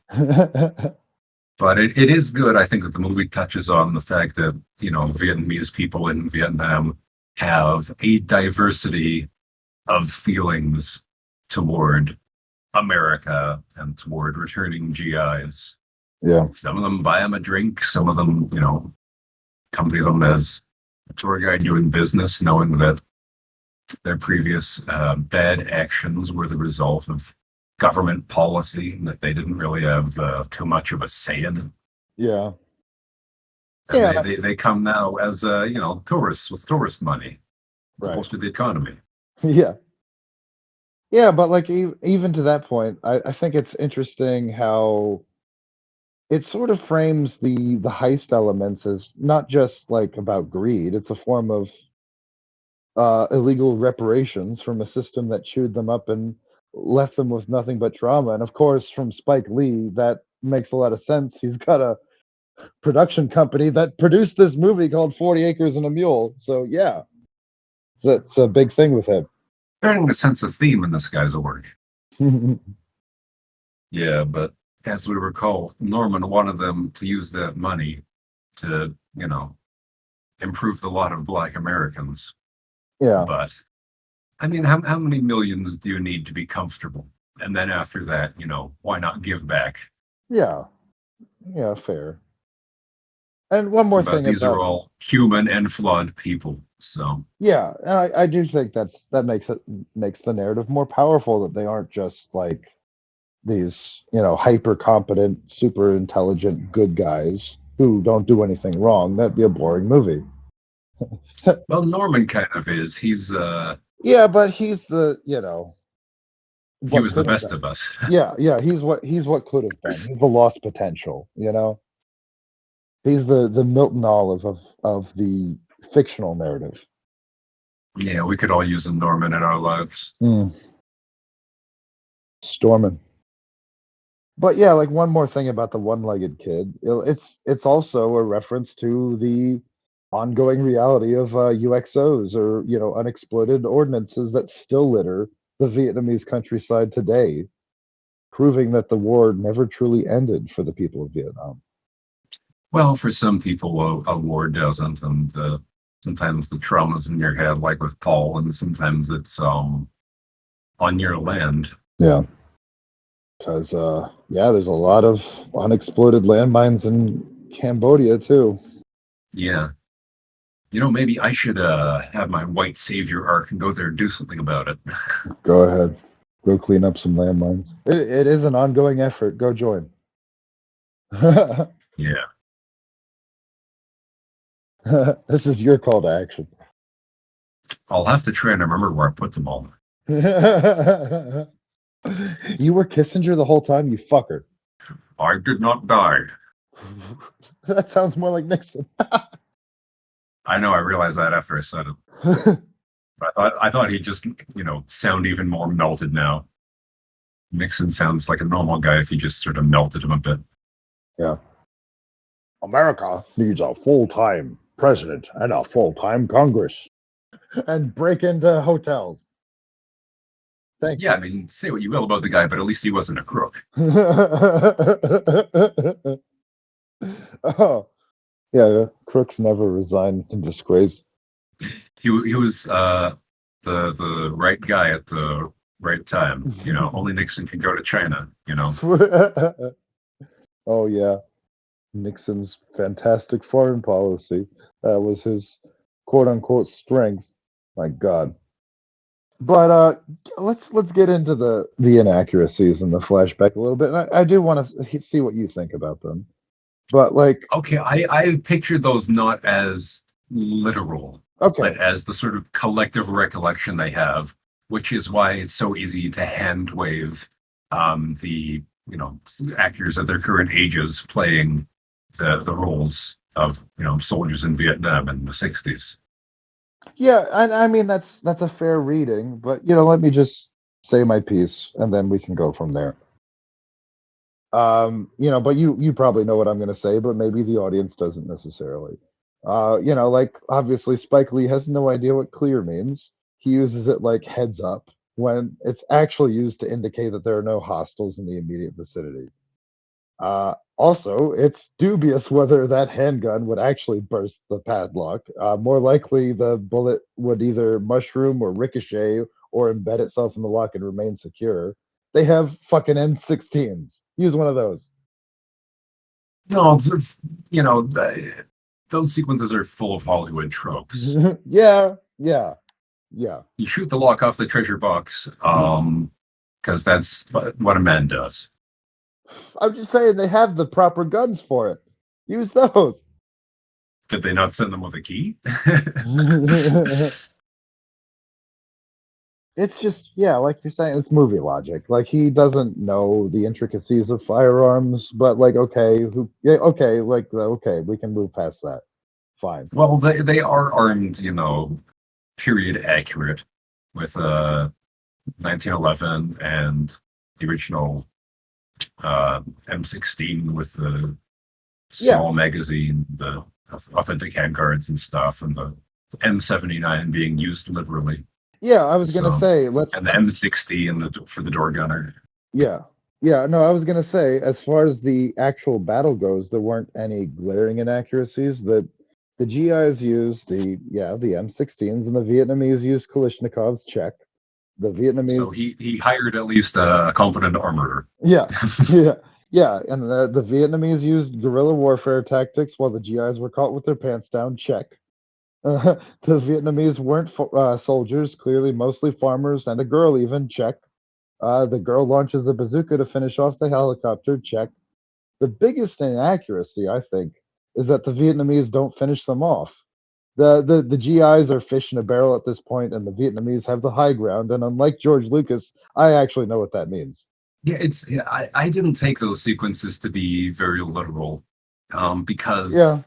But it is good, I think, that the movie touches on the fact that, Vietnamese people in Vietnam have a diversity of feelings toward America and toward returning GIs. Yeah. Some of them buy them a drink. Some of them, accompany them as a tour guide doing business, knowing that Their previous bad actions were the result of government policy, and that they didn't really have too much of a say in it. Yeah. And Yeah. they come now as tourists with tourist money to Right. bolster the economy. Yeah. Yeah, but like even to that point, I think it's interesting how it sort of frames the heist elements as not just like about greed. It's a form of illegal reparations from a system that chewed them up and left them with nothing but trauma. And of course, from Spike Lee, that makes a lot of sense. He's got a production company that produced this movie called 40 Acres and a Mule. So yeah, it's a big thing with him. Starting to sense a theme in this guy's work. Yeah. Yeah, but as we recall, Norman wanted them to use that money to, improve the lot of Black Americans. But I mean, how many millions do you need to be comfortable? And then after that, why not give back? Yeah. Yeah, fair. And one more But thing these are about all human and flawed people. So yeah, and I do think that makes the narrative more powerful that they aren't just like these, hyper competent, super intelligent good guys who don't do anything wrong. That'd be a boring movie. well, Norman kind of is. He's Yeah, but he's the, he what was the could have best been. of us. Yeah, he's what could have been. He's the lost potential. He's the Milton Olive of the fictional narrative. Yeah, we could all use a Norman in our lives. Stormin'. But yeah, like one more thing about the one-legged kid. It's also a reference to the ongoing reality of UXOs or unexploded ordnances that still litter the Vietnamese countryside today, proving that the war never truly ended for the people of Vietnam. Well, for some people, a war doesn't, and sometimes the trauma's in your head, like with Paul, and sometimes it's on your land. Yeah. Because there's a lot of unexploded landmines in Cambodia too. Yeah. Maybe I should have my white savior arc and go there and do something about it. Go ahead. Go clean up some landmines. It is an ongoing effort. Go join. Yeah. This is your call to action. I'll have to try and remember where I put them all. You were Kissinger the whole time, you fucker. I did not die. That sounds more like Nixon. I know, I realized that after I said it. I thought he'd just, sound even more melted now. Nixon sounds like a normal guy if you just sort of melted him a bit. Yeah. America needs a full-time president and a full-time Congress. And break into hotels. Thank you. I mean, say what you will about the guy, but at least he wasn't a crook. Oh. Yeah, crooks never resign in disgrace. He was the right guy at the right time. Only Nixon can go to China. Oh yeah, Nixon's fantastic foreign policy. That was his quote unquote strength. My God. But let's get into the inaccuracies in the flashback a little bit. And I do want to see what you think about them. But okay, I pictured those not as literal, but as the sort of collective recollection they have, which is why it's so easy to hand wave the actors at their current ages playing the roles of soldiers in Vietnam in the 60s. Yeah, I mean that's a fair reading, but let me just say my piece and then we can go from there. But you probably know what I'm going to say, but maybe the audience doesn't necessarily. Obviously Spike Lee has no idea what clear means. He uses it like heads up when it's actually used to indicate that there are no hostiles in the immediate vicinity. Also, it's dubious whether that handgun would actually burst the padlock. More likely, the bullet would either mushroom or ricochet or embed itself in the lock and remain secure. They have fucking M16s. Use one of those. No, it's those sequences are full of Hollywood tropes. Yeah. Yeah. You shoot the lock off the treasure box, because that's what a man does. I'm just saying they have the proper guns for it. Use those. Did they not send them with a key? It's just, yeah, like you're saying, it's movie logic. Like he doesn't know the intricacies of firearms, but like, okay, yeah, okay, like, okay, we can move past that. Fine. Well, they are armed, period accurate with 1911 and the original M16 with the Yeah. small magazine, the authentic handguards and stuff, and the M79 being used liberally. Yeah, I was gonna So, say and the M60 for the door gunner. yeah. Yeah, no, I was gonna say, as far as the actual battle goes, there weren't any glaring inaccuracies. The GIs used the M16s and the Vietnamese used Kalashnikovs, check. The So Vietnamese, he hired at least a competent armorer. yeah, yeah, yeah, and the Vietnamese used guerrilla warfare tactics while the GIs were caught with their pants down, check. The Vietnamese weren't soldiers, clearly mostly farmers and a girl even, check. The girl launches a bazooka to finish off the helicopter, check. The biggest inaccuracy, I think, is that the Vietnamese don't finish them off. The GIs are fish in a barrel at this point, and the Vietnamese have the high ground. And unlike George Lucas, I actually know what that means. Yeah, I didn't take those sequences to be very literal, because Yeah,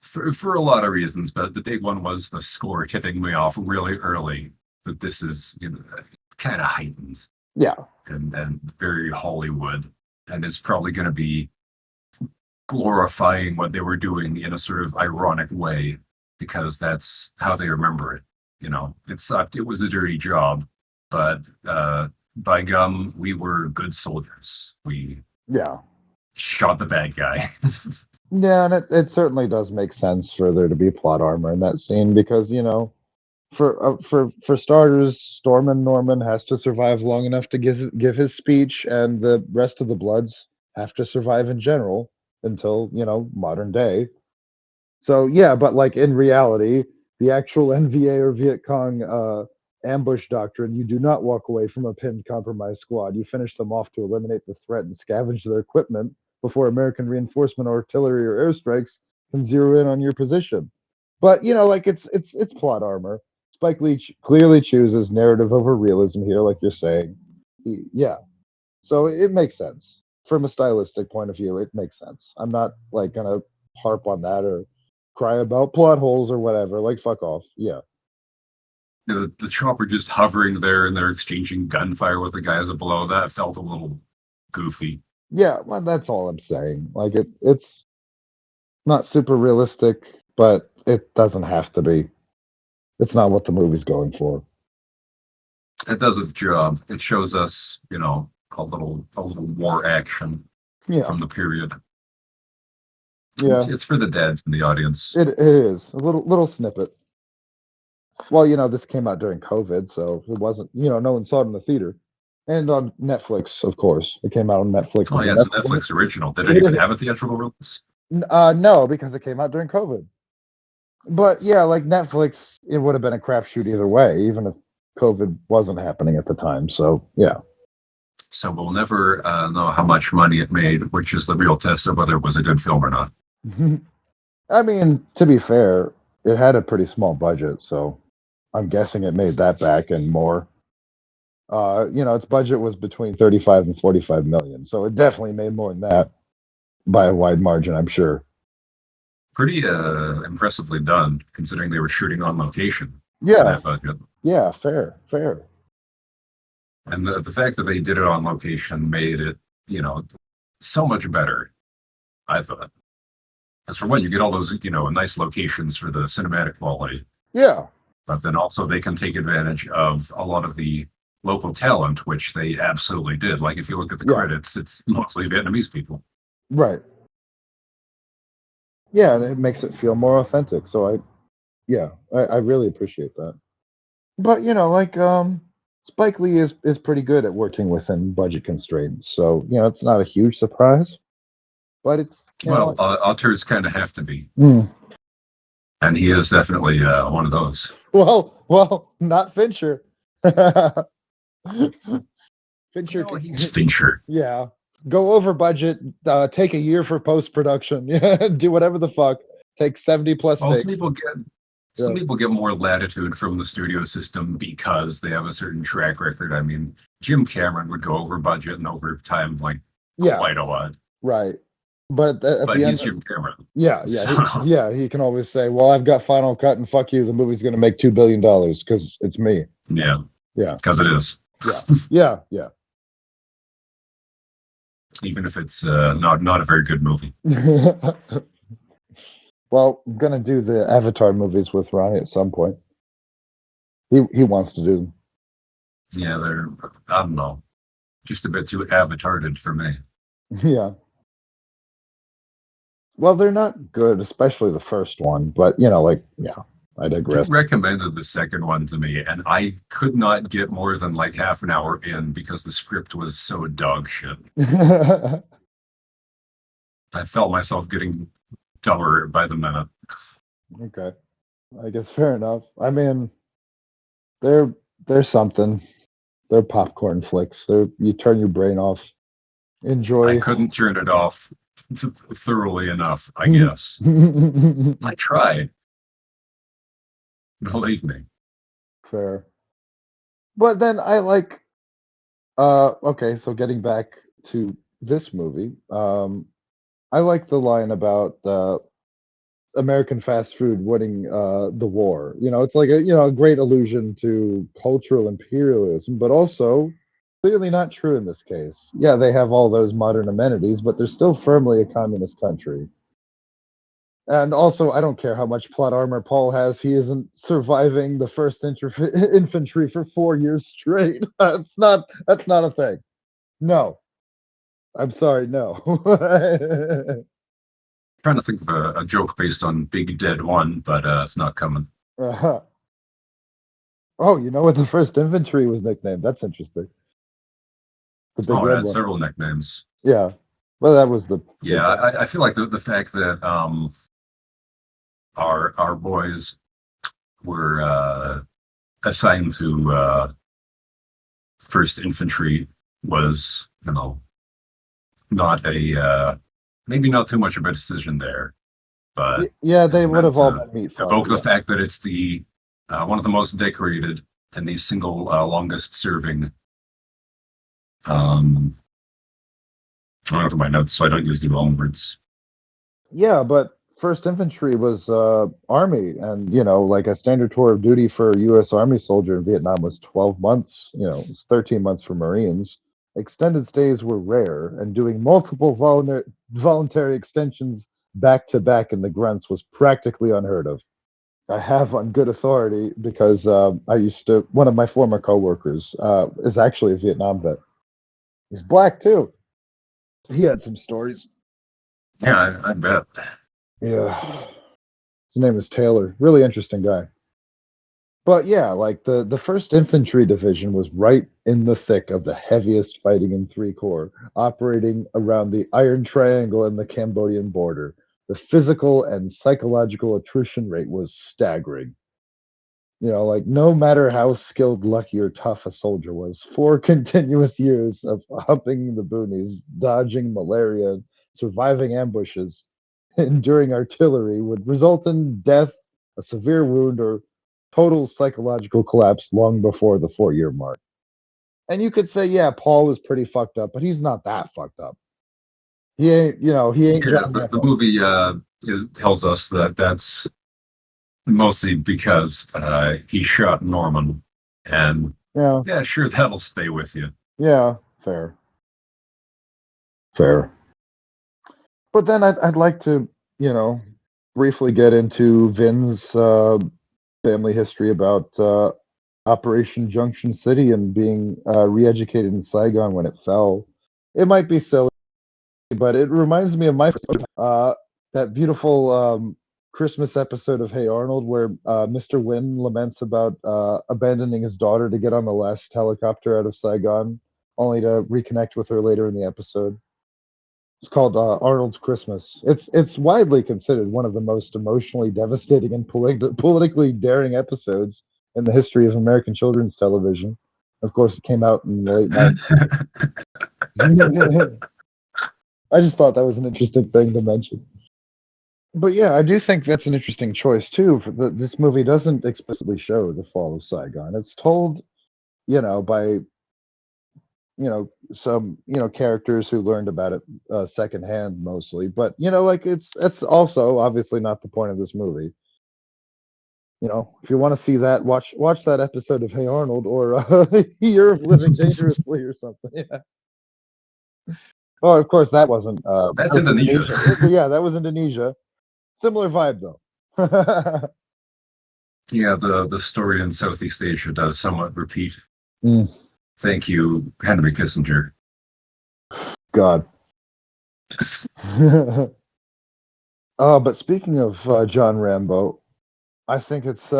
for a lot of reasons, but the big one was the score tipping me off really early that this is kind of heightened yeah, and very Hollywood, and it's probably going to be glorifying what they were doing in a sort of ironic way because that's how they remember it. It sucked. It was a dirty job, but by gum, we were good soldiers. We yeah. shot the bad guy. Yeah, and it certainly does make sense for there to be plot armor in that scene because for starters, Stormin Norman has to survive long enough to give his speech, and the rest of the Bloods have to survive in general until modern day. So yeah, but like in reality, the actual NVA or Viet Cong ambush doctrine, you do not walk away from a pinned compromised squad. You finish them off to eliminate the threat and scavenge their equipment before American reinforcement artillery or airstrikes can zero in on your position. But like it's plot armor. Spike Lee clearly chooses narrative over realism here, like you're saying. Yeah, so it makes sense from a stylistic point of view. It makes sense. I'm not like gonna harp on that or cry about plot holes or whatever. Like fuck off. Yeah, The chopper just hovering there and they're exchanging gunfire with the guys below. That felt a little goofy. yeah. Well, that's all I'm saying. Like it's not super realistic, but it doesn't have to be. It's not what the movie's going for. It does its job. It shows us, a little war action Yeah, from the period. yeah. It's for the dads in the audience. It is a little snippet. Well, this came out during COVID, so it wasn't. No one saw it in the theater, and on Netflix, of course. It came out on Netflix. Oh as a yeah, it's a Netflix original. Did it even have a theatrical release? No, because it came out during COVID. But yeah, like Netflix, it would have been a crapshoot either way, even if COVID wasn't happening at the time. So yeah, So we'll never know how much money it made, which is the real test of whether it was a good film or not. I mean, to be fair, it had a pretty small budget, so I'm guessing it made that back and more. Its budget was between 35 and 45 million, so it definitely made more than that by a wide margin, I'm sure. Pretty impressively done, considering they were shooting on location for Yeah, that budget. yeah, fair. And the fact that they did it on location made it, so much better, I thought. As for one, you get all those, nice locations for the cinematic quality, Yeah, but then also they can take advantage of a lot of the local talent, which they absolutely did. Like if you look at the Yeah. credits, it's mostly Vietnamese people. right. Yeah, and it makes it feel more authentic. So I really appreciate that. But Spike Lee is pretty good at working within budget constraints. So it's not a huge surprise, but it's Well, auteurs kind of have to be. mm, And he is definitely one of those. Well, not Fincher. Fincher, Well, he's Fincher. yeah, go over budget. Take a year for post production. Yeah, do whatever the fuck. Take 70 plus Well, takes. some Yeah. people get more latitude from the studio system because they have a certain track record. I mean, Jim Cameron would go over budget and over time like Yeah, quite a lot. right. But at But the he's end, Jim Cameron. yeah, So he can always say, "Well, I've got final cut, and fuck you, the movie's going to make $2 billion because it's me." yeah, Yeah, because it is. yeah. Even if it's not a very good movie. Well, I'm gonna do the Avatar movies with Ronnie at some point. He wants to do them. Yeah, they're I don't know, just a bit too avatarded for me. Yeah. Well, they're not good, especially the first one. But yeah, I You digress. recommended the second one to me, and I could not get more than like half an hour in because the script was so dog shit. I felt myself getting dumber by the minute. Okay, I guess fair enough. I mean, they're something. They're popcorn flicks. You turn your brain off. I Enjoy. couldn't turn it off thoroughly enough, I guess. I tried. Believe me. Fair. But then I like okay, so getting back to this movie, I like the line about American fast food winning the war. It's like a great allusion to cultural imperialism, but also clearly not true in this case. Yeah, they have all those modern amenities, but they're still firmly a communist country. And also, I don't care how much plot armor Paul has; he isn't surviving the first infantry for 4 years straight. That's not a thing. No, I'm sorry, no. Trying to think of a joke based on Big Dead 1, but it's not coming. Uh-huh. Oh, you know what the first infantry was nicknamed? That's interesting. The big Oh, it red had one. several nicknames. Yeah. Well, that was the Yeah, I feel like the fact that our boys were assigned to first infantry was, not a maybe not too much of a decision there, but yeah, they it's would have all meant been meat to evoke the yeah. fact that it's the one of the most decorated and the single longest serving. I don't look at my notes, so I don't use the wrong words. Yeah, but first infantry was army, and like a standard tour of duty for a U.S. Army soldier in Vietnam was 12 months. It was 13 months for Marines. Extended stays were rare, and doing multiple voluntary extensions back to back in the grunts was practically unheard of. I have on good authority because one of my former coworkers is actually a Vietnam vet. He's black too. He had some stories. Yeah, I bet. Yeah. His name is Taylor. Really interesting guy. But yeah, like the first infantry division was right in the thick of the heaviest fighting in Three Corps, operating around the Iron Triangle and the Cambodian border. The physical and psychological attrition rate was staggering. Like no matter how skilled, lucky, or tough a soldier was, 4 continuous years of humping the boonies, dodging malaria, surviving ambushes, enduring artillery would result in death, a severe wound, or total psychological collapse long before the 4 year mark. And you could say, yeah, Paul was pretty fucked up, but he's not that fucked up. He ain't, he ain't Yeah, John the Rambo. movie tells us that that's mostly because he shot Norman, and Yeah, sure, that'll stay with you. yeah, fair. But then I'd like to, briefly get into Vin's family history about Operation Junction City and being re-educated in Saigon when it fell. It might be silly, but it reminds me of my that beautiful Christmas episode of Hey Arnold where Mr. Wynn laments about abandoning his daughter to get on the last helicopter out of Saigon, only to reconnect with her later in the episode. It's called Arnold's Christmas. It's widely considered one of the most emotionally devastating and politically daring episodes in the history of American children's television. Of course, it came out in the late 90s. I just thought that was an interesting thing to mention. But yeah, I do think that's an interesting choice too. This movie doesn't explicitly show the fall of Saigon. It's told, by some characters who learned about it secondhand mostly. But that's also obviously not the point of this movie. If you want to see that, watch that episode of Hey Arnold or Year of Living Dangerously or something. Yeah. Oh, of course that wasn't. That's Indonesia. Yeah, that was Indonesia. Similar vibe though. Yeah, the story in Southeast Asia does somewhat repeat. Mm. Thank you, Henry Kissinger. God. But speaking of John Rambo, I think it's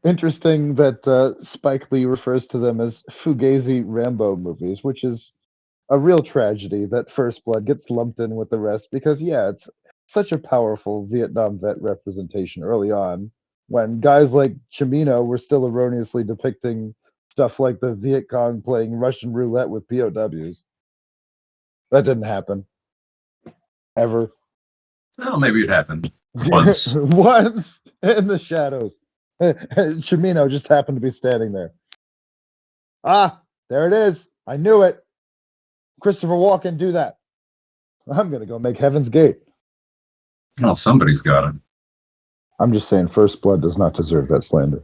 interesting that Spike Lee refers to them as Fugazi Rambo movies, which is a real tragedy that First Blood gets lumped in with the rest because, yeah, it's such a powerful Vietnam vet representation early on when guys like Cimino were still erroneously depicting stuff like the Viet Cong playing Russian roulette with POWs. That didn't happen. Ever. Well, maybe it happened once. Once in the shadows. Cimino just happened to be standing there. Ah, there it is. I knew it. Christopher Walken, do that. I'm going to go make Heaven's Gate. Well, somebody's got it. I'm just saying First Blood does not deserve that slander.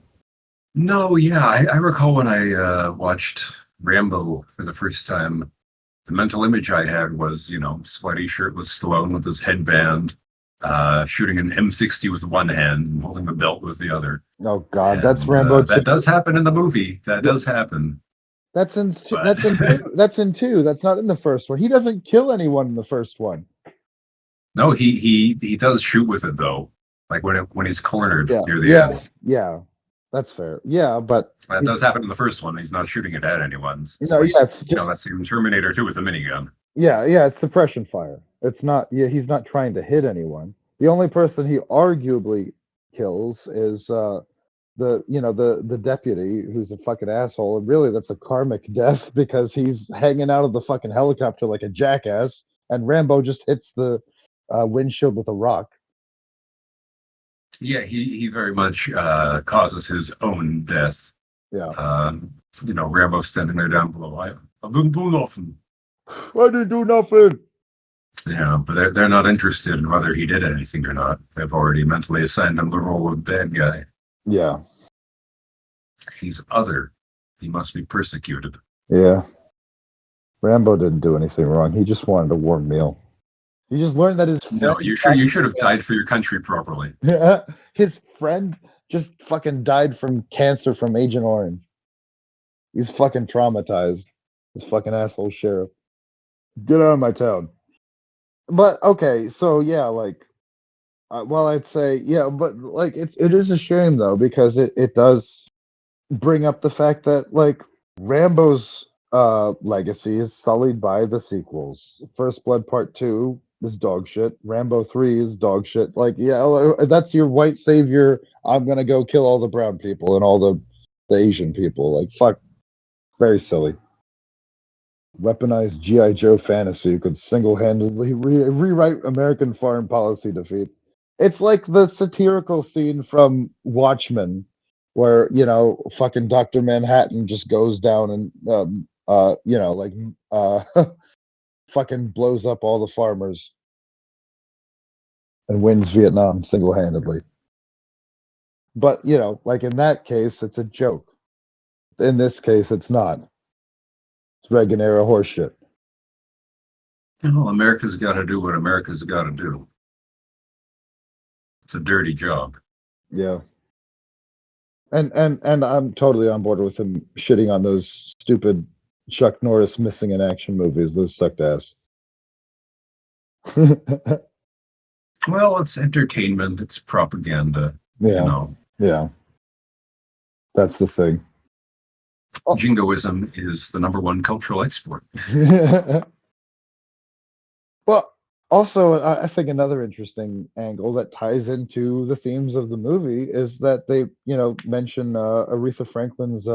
No, yeah. I recall when I watched Rambo for the first time, the mental image I had was, sweaty, shirtless Stallone with his headband, shooting an M60 with one hand and holding the belt with the other. Oh, God, and, that's Rambo 2. That does happen in the movie. That does happen. That's in two. That's in 2. That's not in the first one. He doesn't kill anyone in the first one. No, he does shoot with it though. Like when he's cornered near the end. Yeah, that's fair. Yeah, but that does happen in the first one. He's not shooting it at anyone. It's just, that's even Terminator 2 with a minigun. Yeah, it's suppression fire. It's not. Yeah, he's not trying to hit anyone. The only person he arguably kills is the deputy who's a fucking asshole. And really, that's a karmic death because he's hanging out of the fucking helicopter like a jackass, and Rambo just hits the windshield with a rock. Yeah, he very much causes his own death. Yeah. Rambo standing there down below. I didn't do nothing. I didn't do nothing. Yeah, but they're not interested in whether he did anything or not. They've already mentally assigned him the role of bad guy. Yeah. He's other. He must be persecuted. Yeah. Rambo didn't do anything wrong. He just wanted a warm meal. He just learned that his friend... No, you should have died for your country properly. Yeah, his friend just fucking died from cancer from Agent Orange. He's fucking traumatized. This fucking asshole sheriff. Get out of my town. But okay, so yeah, I'd say yeah, but it is a shame though because it does bring up the fact that Rambo's legacy is sullied by the sequels. First Blood Part 2 is dog shit. Rambo 3 is dog shit. That's your white savior. I'm gonna go kill all the brown people and all the Asian people. Fuck, very silly. Weaponized G.I. Joe fantasy could single-handedly rewrite American foreign policy defeats. It's like the satirical scene from Watchmen, where fucking Dr. Manhattan just goes down and fucking blows up all the farmers and wins Vietnam single-handedly. But in that case, it's a joke. In this case, it's not. It's Reagan era horseshit. America's got to do what America's got to do. It's a dirty job. Yeah. And I'm totally on board with him shitting on those stupid Chuck Norris missing in action movies. Those sucked ass. Well, it's entertainment. It's propaganda. Yeah. Yeah. That's the thing. Jingoism is the #1 cultural export. Also, I think another interesting angle that ties into the themes of the movie is that they, mention Aretha Franklin's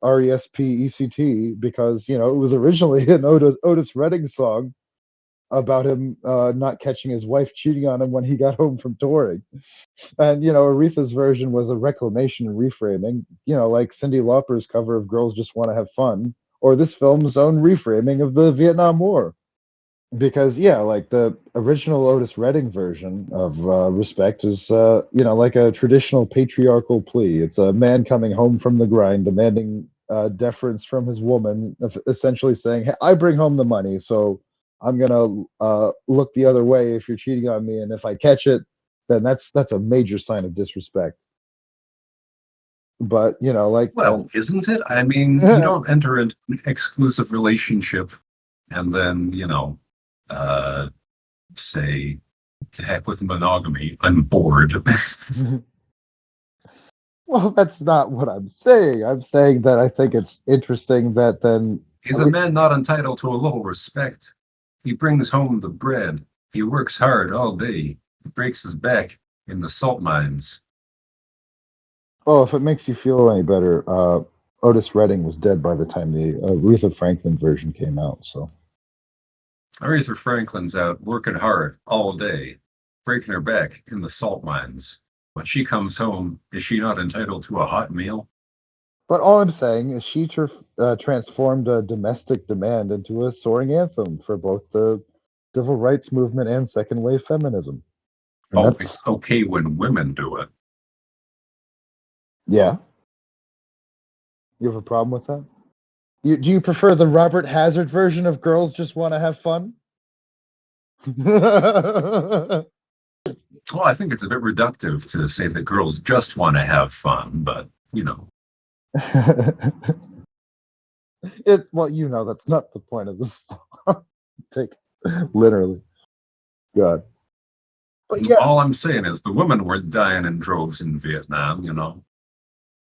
RESPECT because it was originally an Otis Redding song about him not catching his wife cheating on him when he got home from touring. And Aretha's version was a reclamation and reframing, like Cyndi Lauper's cover of "Girls Just Want to Have Fun," or this film's own reframing of the Vietnam War. Because yeah, like the original Otis Redding version of "Respect" is, like a traditional patriarchal plea. It's a man coming home from the grind, demanding deference from his woman, essentially saying, "Hey, I bring home the money, so I'm gonna look the other way if you're cheating on me, and if I catch it, then that's a major sign of disrespect." But like, Well, isn't it? I mean, you don't enter into an exclusive relationship and then, uh, say, to heck with monogamy, I'm bored. well, that's not what I'm saying. I'm saying that I think it's interesting that then. Is a man not entitled to a little respect? He brings home the bread. He works hard all day. He breaks his back in the salt mines. Oh, if it makes you feel any better, Otis Redding was dead by the time the Aretha Franklin version came out. So Aretha Franklin's out working hard all day, breaking her back in the salt mines. When she comes home, is she not entitled to a hot meal? but all I'm saying is she transformed a domestic demand into a soaring anthem for both the civil rights movement and second wave feminism. And Oh, that's, it's okay when women do it. yeah. You have a problem with that? Do you prefer the Robert Hazard version of "Girls Just Want to Have Fun"? Well, I think it's a bit reductive to say that girls just want to have fun, but Well, that's not the point of this song. Take literally. God. But yeah, all I'm saying is the women weren't dying in droves in Vietnam.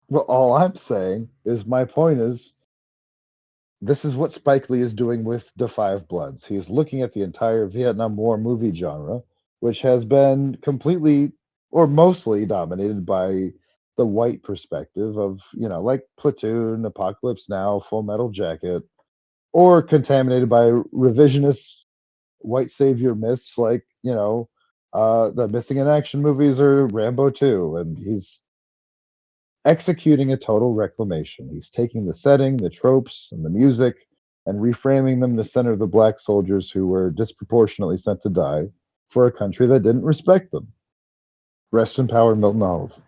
well, all I'm saying is my point is this is what Spike Lee is doing with Da 5 Bloods. He's looking at the entire Vietnam War movie genre, which has been completely or mostly dominated by the white perspective of, like Platoon, Apocalypse Now, Full Metal Jacket, or contaminated by revisionist white savior myths like, the missing in action movies or Rambo 2. And he's executing a total reclamation. He's taking the setting, the tropes, and the music and reframing them to center the black soldiers who were disproportionately sent to die for a country that didn't respect them. Rest in power, Milton Olive.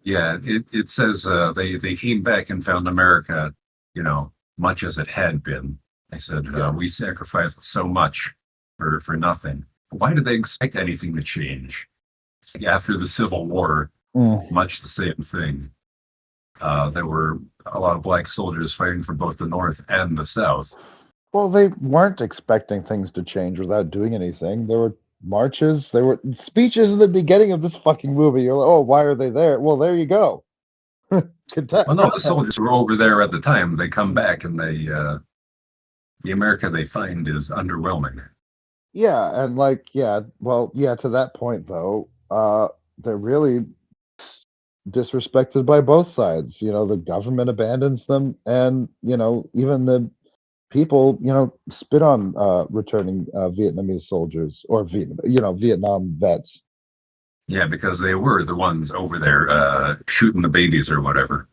Yeah, it says they came back and found America, much as it had been. They said Yeah. we sacrificed so much for nothing. Why did they expect anything to change? It's like after the Civil War, much the same thing. There were a lot of black soldiers fighting for both the North and the South. Well, they weren't expecting things to change without doing anything. There were marches, there were speeches in the beginning of this fucking movie. You're like, oh, why are they there? Well, there you go. Well, no, the soldiers were over there at the time. They come back and the America they find is underwhelming. Yeah, and like, yeah, well, yeah, to that point though, they're really disrespected by both sides. The government abandons them, and even the people, spit on returning Vietnamese soldiers or Vietnam vets. Yeah, because they were the ones over there shooting the babies or whatever,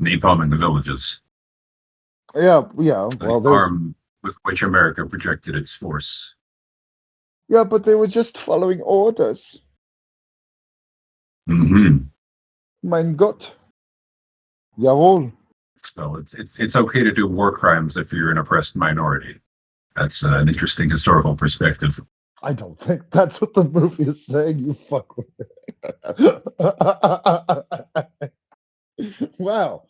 napalming the villages. Yeah, yeah. The Well, there's arm with which America projected its force. yeah, but they were just following orders. Mm-hmm. Mein Gott. Jawohl. So it's okay to do war crimes if you're an oppressed minority. That's an interesting historical perspective. I don't think that's what the movie is saying, you fuck with it. Wow.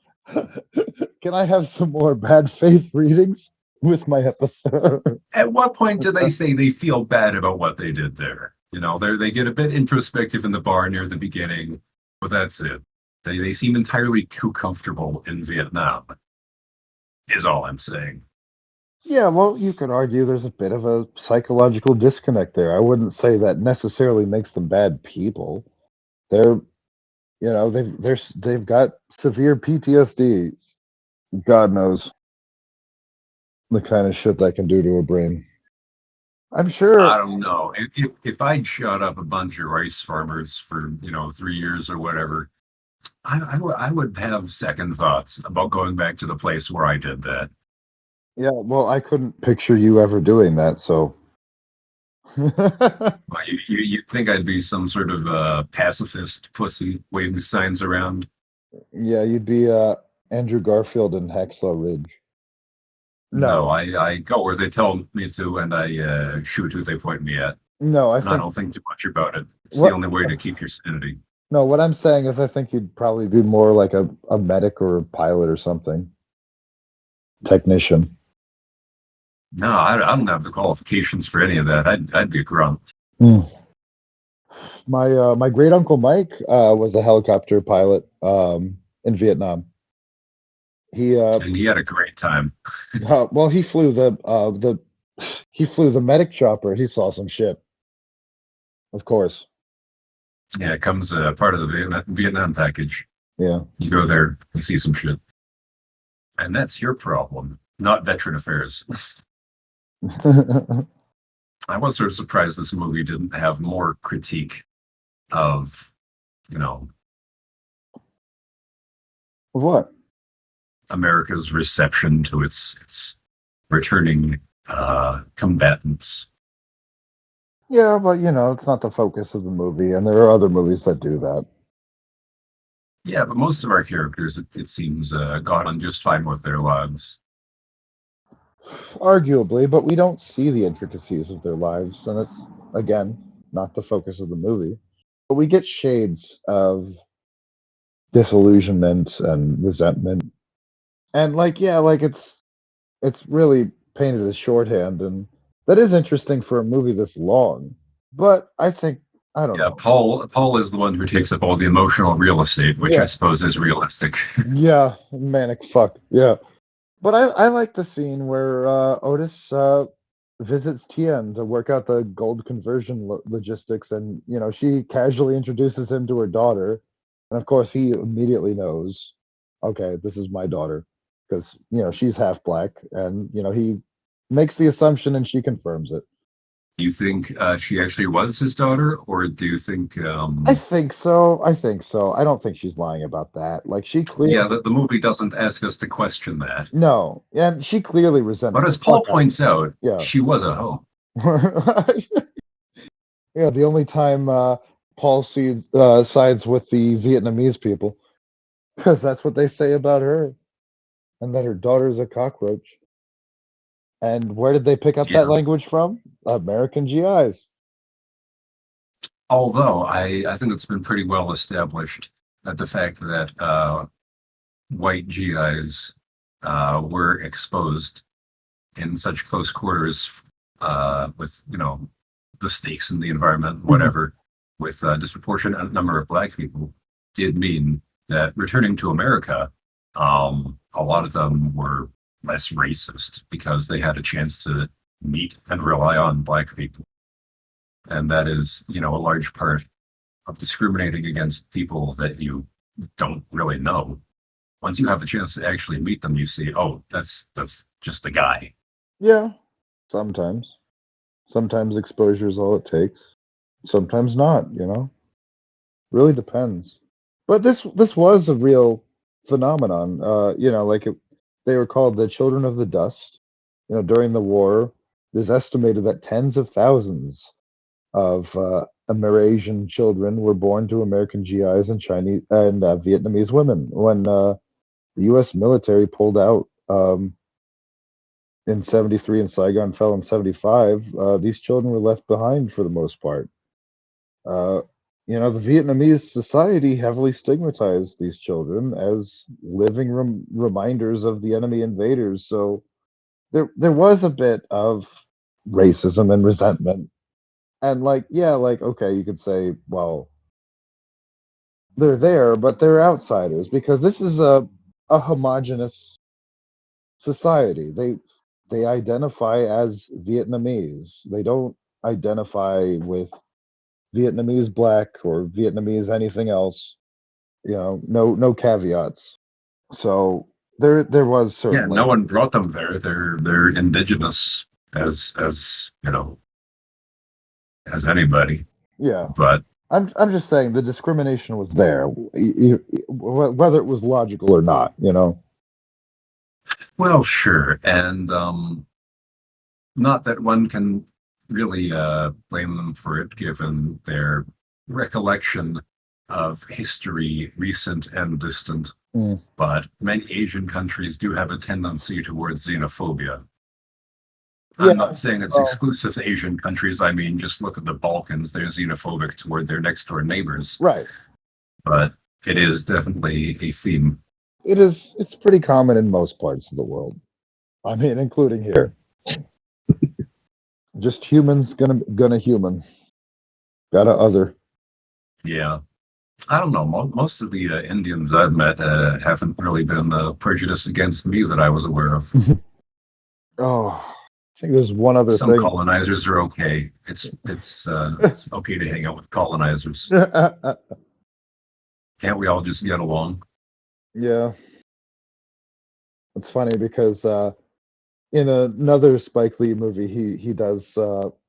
Can I have some more bad faith readings with my episode? At what point do they say they feel bad about what they did there? They get a bit introspective in the bar near the beginning, but that's it. They seem entirely too comfortable in Vietnam, is all I'm saying. Yeah, well, you could argue there's a bit of a psychological disconnect there. I wouldn't say that necessarily makes them bad people. They're, they've got severe PTSD. God knows the kind of shit that can do to a brain. I'm I sure. don't know. If I'd shot up a bunch of rice farmers for 3 years or whatever, I would have second thoughts about going back to the place where I did that. Yeah, well, I couldn't picture you ever doing that, so. Like, you'd think I'd be some sort of pacifist pussy waving signs around. Yeah, you'd be Andrew Garfield in Hacksaw Ridge. No, No, I go where they tell me to, and I shoot who they point me at, no, I and I think don't think too much about it. It's the what only way to keep your sanity. no, what I'm saying is I think you'd probably be more like a medic or a pilot or something. Technician. No, I don't have the qualifications for any of that. I'd be a grunt. Hmm. My great uncle Mike was a helicopter pilot in Vietnam. He And he had a great time. well he flew the medic chopper. He saw some shit, of course. Yeah, it comes part of the Vietnam package. Yeah. You go there, you see some shit. And that's your problem, not veteran affairs. I was sort of surprised this movie didn't have more critique of, you know, What? America's reception to its returning combatants. Yeah, but it's not the focus of the movie, and there are other movies that do that. Yeah, but most of our characters, it seems, got on just fine with their lives. Arguably, but we don't see the intricacies of their lives, and it's again not the focus of the movie. But we get shades of disillusionment and resentment, and like it's really painted as shorthand, and that is interesting for a movie this long. But I think I don't Yeah, know. Paul is the one who takes up all the emotional real estate, which I Yeah, suppose is realistic. yeah, manic fuck, yeah. But I like the scene where Otis visits Tien to work out the gold conversion logistics, and she casually introduces him to her daughter, and of course he immediately knows, okay, this is my daughter, because she's half black, and he makes the assumption and she confirms it. Do you think she actually was his daughter, or do you think, I think so. I think so. I don't think she's lying about that. Like she yeah, clearly the movie doesn't ask us to question that. no, and she clearly resents But the as fuck Paul out. points out, Yeah. she was a hoe. Yeah, the only time Paul sides with the Vietnamese people, because that's what they say about her, and that her daughter's a cockroach. And where did they pick up that Yeah. language from? American GIs. Although I think it's been pretty well established that the fact that white GIs were exposed in such close quarters with the stakes in the environment, whatever, with a disproportionate number of black people, did mean that returning to America, a lot of them were less racist because they had a chance to meet and rely on black people. And that is, a large part of discriminating against people that you don't really know. Once you have a chance to actually meet them, you see, oh, that's just a guy. Yeah, sometimes. Sometimes exposure is all it takes. Sometimes not. Really depends. But this was a real phenomenon. They were called the Children of the Dust. During the war, it is estimated that tens of thousands of Amerasian children were born to American GIs and Chinese and Vietnamese women. When the U.S. military pulled out in '73 and Saigon fell in '75, these children were left behind for the most part. Uh, the Vietnamese society heavily stigmatized these children as living reminders of the enemy invaders. So there was a bit of racism and resentment. And okay, you could say, well, they're there, but they're outsiders because this is a homogenous society. they identify as Vietnamese. They don't identify with Vietnamese black or Vietnamese anything else. No caveats. So there was Yeah, no certainly, one brought them there. They're indigenous as as anybody. yeah. But I'm just saying the discrimination was there, whether it was logical or not. well, sure, and not that one can really blame them for it, given their recollection of history, recent and distant. Mm. But many Asian countries do have a tendency towards xenophobia. Yeah, I'm not saying it's well, exclusive to Asian countries. I mean, just look at the Balkans. They're xenophobic toward their next door neighbors. right. But it is definitely a theme. It is. It's pretty common in most parts of the world. I mean, including here. Just humans gonna human. Gotta other. Yeah. I don't know. Most of the Indians I've met haven't really been prejudiced against me that I was aware of. Oh, I think there's one other Some thing. colonizers are okay. It's okay to hang out with colonizers. Can't we all just get along? Yeah. It's funny because in another Spike Lee movie, he does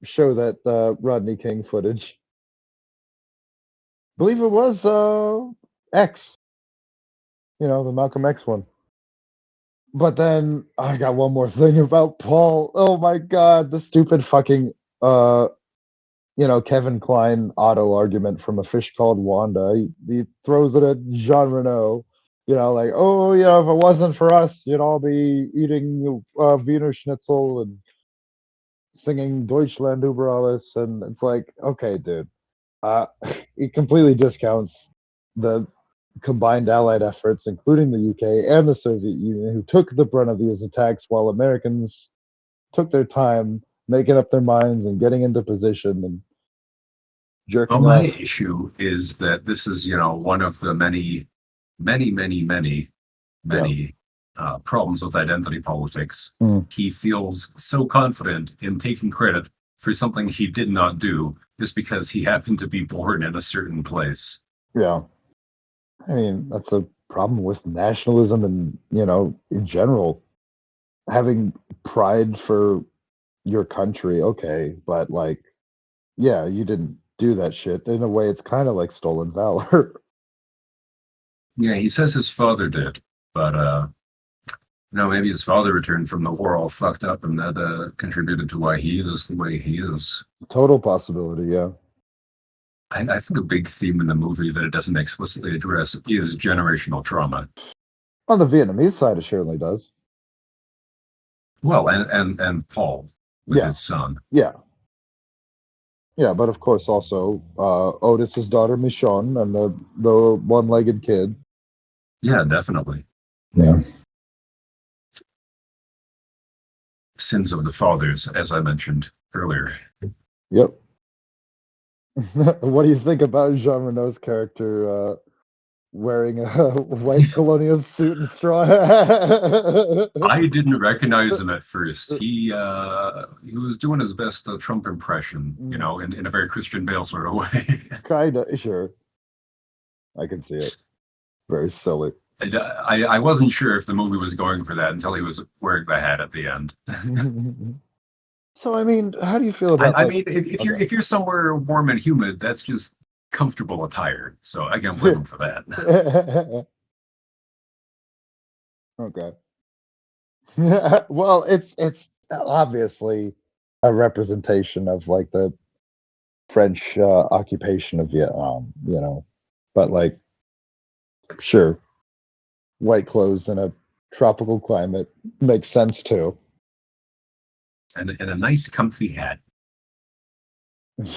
show that Rodney King footage. Believe it was X, the Malcolm X one. But then I got one more thing about Paul. Oh my God, the stupid fucking Kevin Kline auto argument from A Fish Called Wanda. He throws it at Jean Reno. Like, oh, if it wasn't for us, you'd all be eating Wiener Schnitzel and singing Deutschland über alles. And it's like, okay, dude. He completely discounts the combined Allied efforts, including the UK and the Soviet Union, who took the brunt of these attacks while Americans took their time making up their minds and getting into position and jerking Well, my off. issue is that this is, one of the many, many, many, many, many problems with identity politics. Mm. He feels so confident in taking credit for something he did not do just because he happened to be born in a certain place. Yeah. I mean, that's a problem with nationalism and, in general. Having pride for your country, okay, but like, yeah, you didn't do that shit. In a way, it's kind of like stolen valor. Yeah, he says his father did, but maybe his father returned from the war all fucked up, and that contributed to why he is the way he is. Total possibility, yeah. I think a big theme in the movie that it doesn't explicitly address is generational trauma. On the Vietnamese side, it certainly does. Well, and Paul with his son. Yeah. Yeah, but of course also Otis's daughter Michonne and the one-legged kid. Yeah, definitely. Yeah. Sins of the fathers, as I mentioned earlier. Yep. What do you think about Jean Reno's character wearing a white colonial suit and straw hat? I didn't recognize him at first. He was doing his best Trump impression, in a very Christian Bale sort of way. Kinda, sure. I can see it. Very silly. I wasn't sure if the movie was going for that until he was wearing the hat at the end. So I mean, how do you feel about? I mean, if you're somewhere warm and humid, that's just comfortable attire. So I can't blame him for that. Okay. Well, it's obviously a representation of like the French occupation of Vietnam, but like, sure, white clothes in a tropical climate makes sense too. And a nice comfy hat.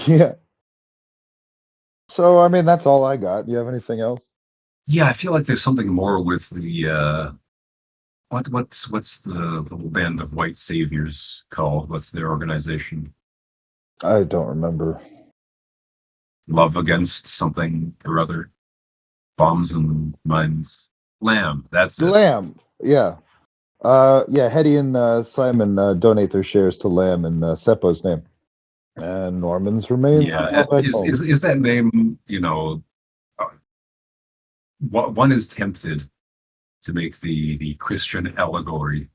Yeah. So I mean, that's all I got. Do you have anything else? Yeah, I feel like there's something more with the what's the little band of white saviors called? What's their organization? I don't remember. Love Against something or other. Bombs and Mines. Lamb. That's it. Lamb. Yeah. Yeah, Hetty and Simon donate their shares to Lamb in Seppo's name. And Norman's remain Yeah, back home. is that name, one is tempted to make the Christian allegory.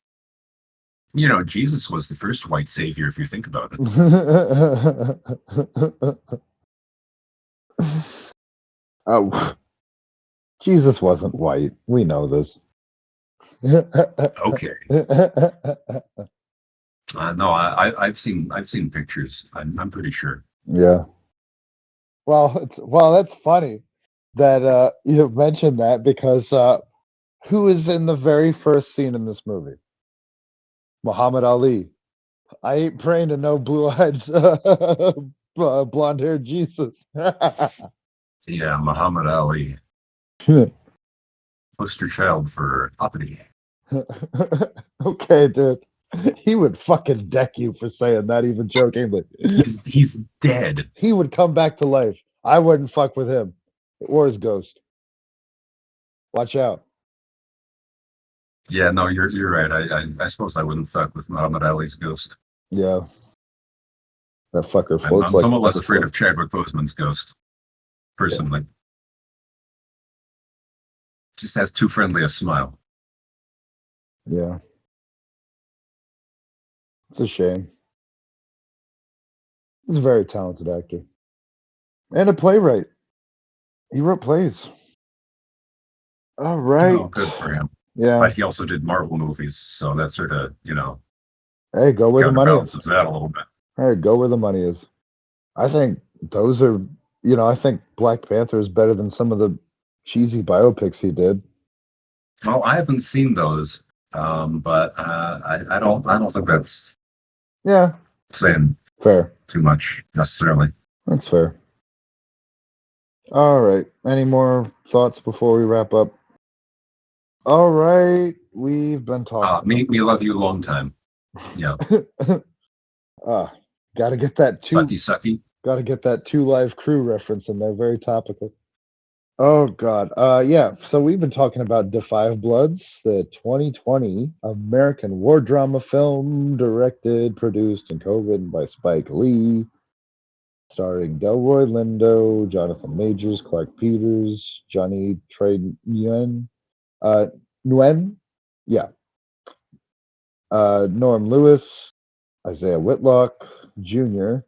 Jesus was the first white savior, if you think about it. Oh, Jesus wasn't white. We know this. Okay. No, I've seen pictures. I'm pretty sure. Yeah. Well, that's funny that you mentioned that because who is in the very first scene in this movie? Muhammad Ali. I ain't praying to no blue-eyed, blonde-haired Jesus. Yeah, Muhammad Ali, poster child for uppity. Okay, dude. He would fucking deck you for saying that, even jokingly. He's dead. He would come back to life. I wouldn't fuck with him or his ghost. Watch out. Yeah, no, you're right. I suppose I wouldn't fuck with Muhammad Ali's ghost. Yeah. That fucker I'm floats like somewhat less afraid of Chadwick Boseman's ghost, personally. Just has too friendly a smile. Yeah. It's a shame. He's a very talented actor. And a playwright. He wrote plays. All right. Oh, good for him. Yeah. But he also did Marvel movies, so that sort of, Hey, go where the money is. counterbalances that a little bit. Hey, go where the money is. I think those are, I think Black Panther is better than some of the cheesy biopics he did. Well, I haven't seen those, but I don't think that's saying Fair. too much necessarily. That's fair. All right. Any more thoughts before we wrap up? All right. We've been talking. Me love you long time. Yeah. Gotta get that Sucky. Gotta get that 2 Live Crew reference in there. Very topical. Oh God. Yeah. So we've been talking about Da 5 Bloods, the 2020 American war drama film, directed, produced, and co-written by Spike Lee, starring Delroy Lindo, Jonathan Majors, Clark Peters, Johnny Trey Nguyen, yeah, Norm Lewis, Isaiah Whitlock Jr.,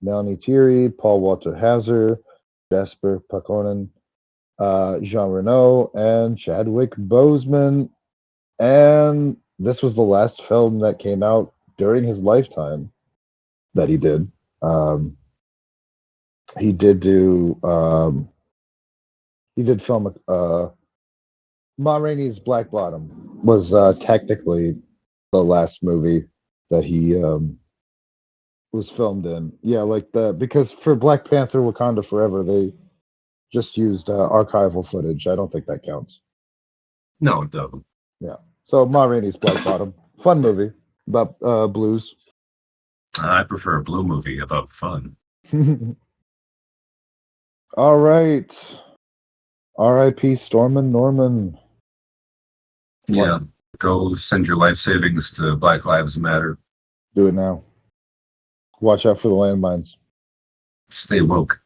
Melanie Thierry, Paul Walter Hazard, Jasper Pakonen, Jean Reno, and Chadwick Boseman. And this was the last film that came out during his lifetime that he did. He did film Ma Rainey's Black Bottom was technically the last movie that he was filmed in. Yeah, because for Black Panther Wakanda Forever, they just used archival footage. I don't think that counts. No, it doesn't. Yeah. So Ma Rainey's Black Bottom, fun movie about blues. I prefer a blue movie about fun. All right. R.I.P. Stormin' Norman. Yeah. Go send your life savings to Black Lives Matter. Do it now. Watch out for the landmines. Stay woke.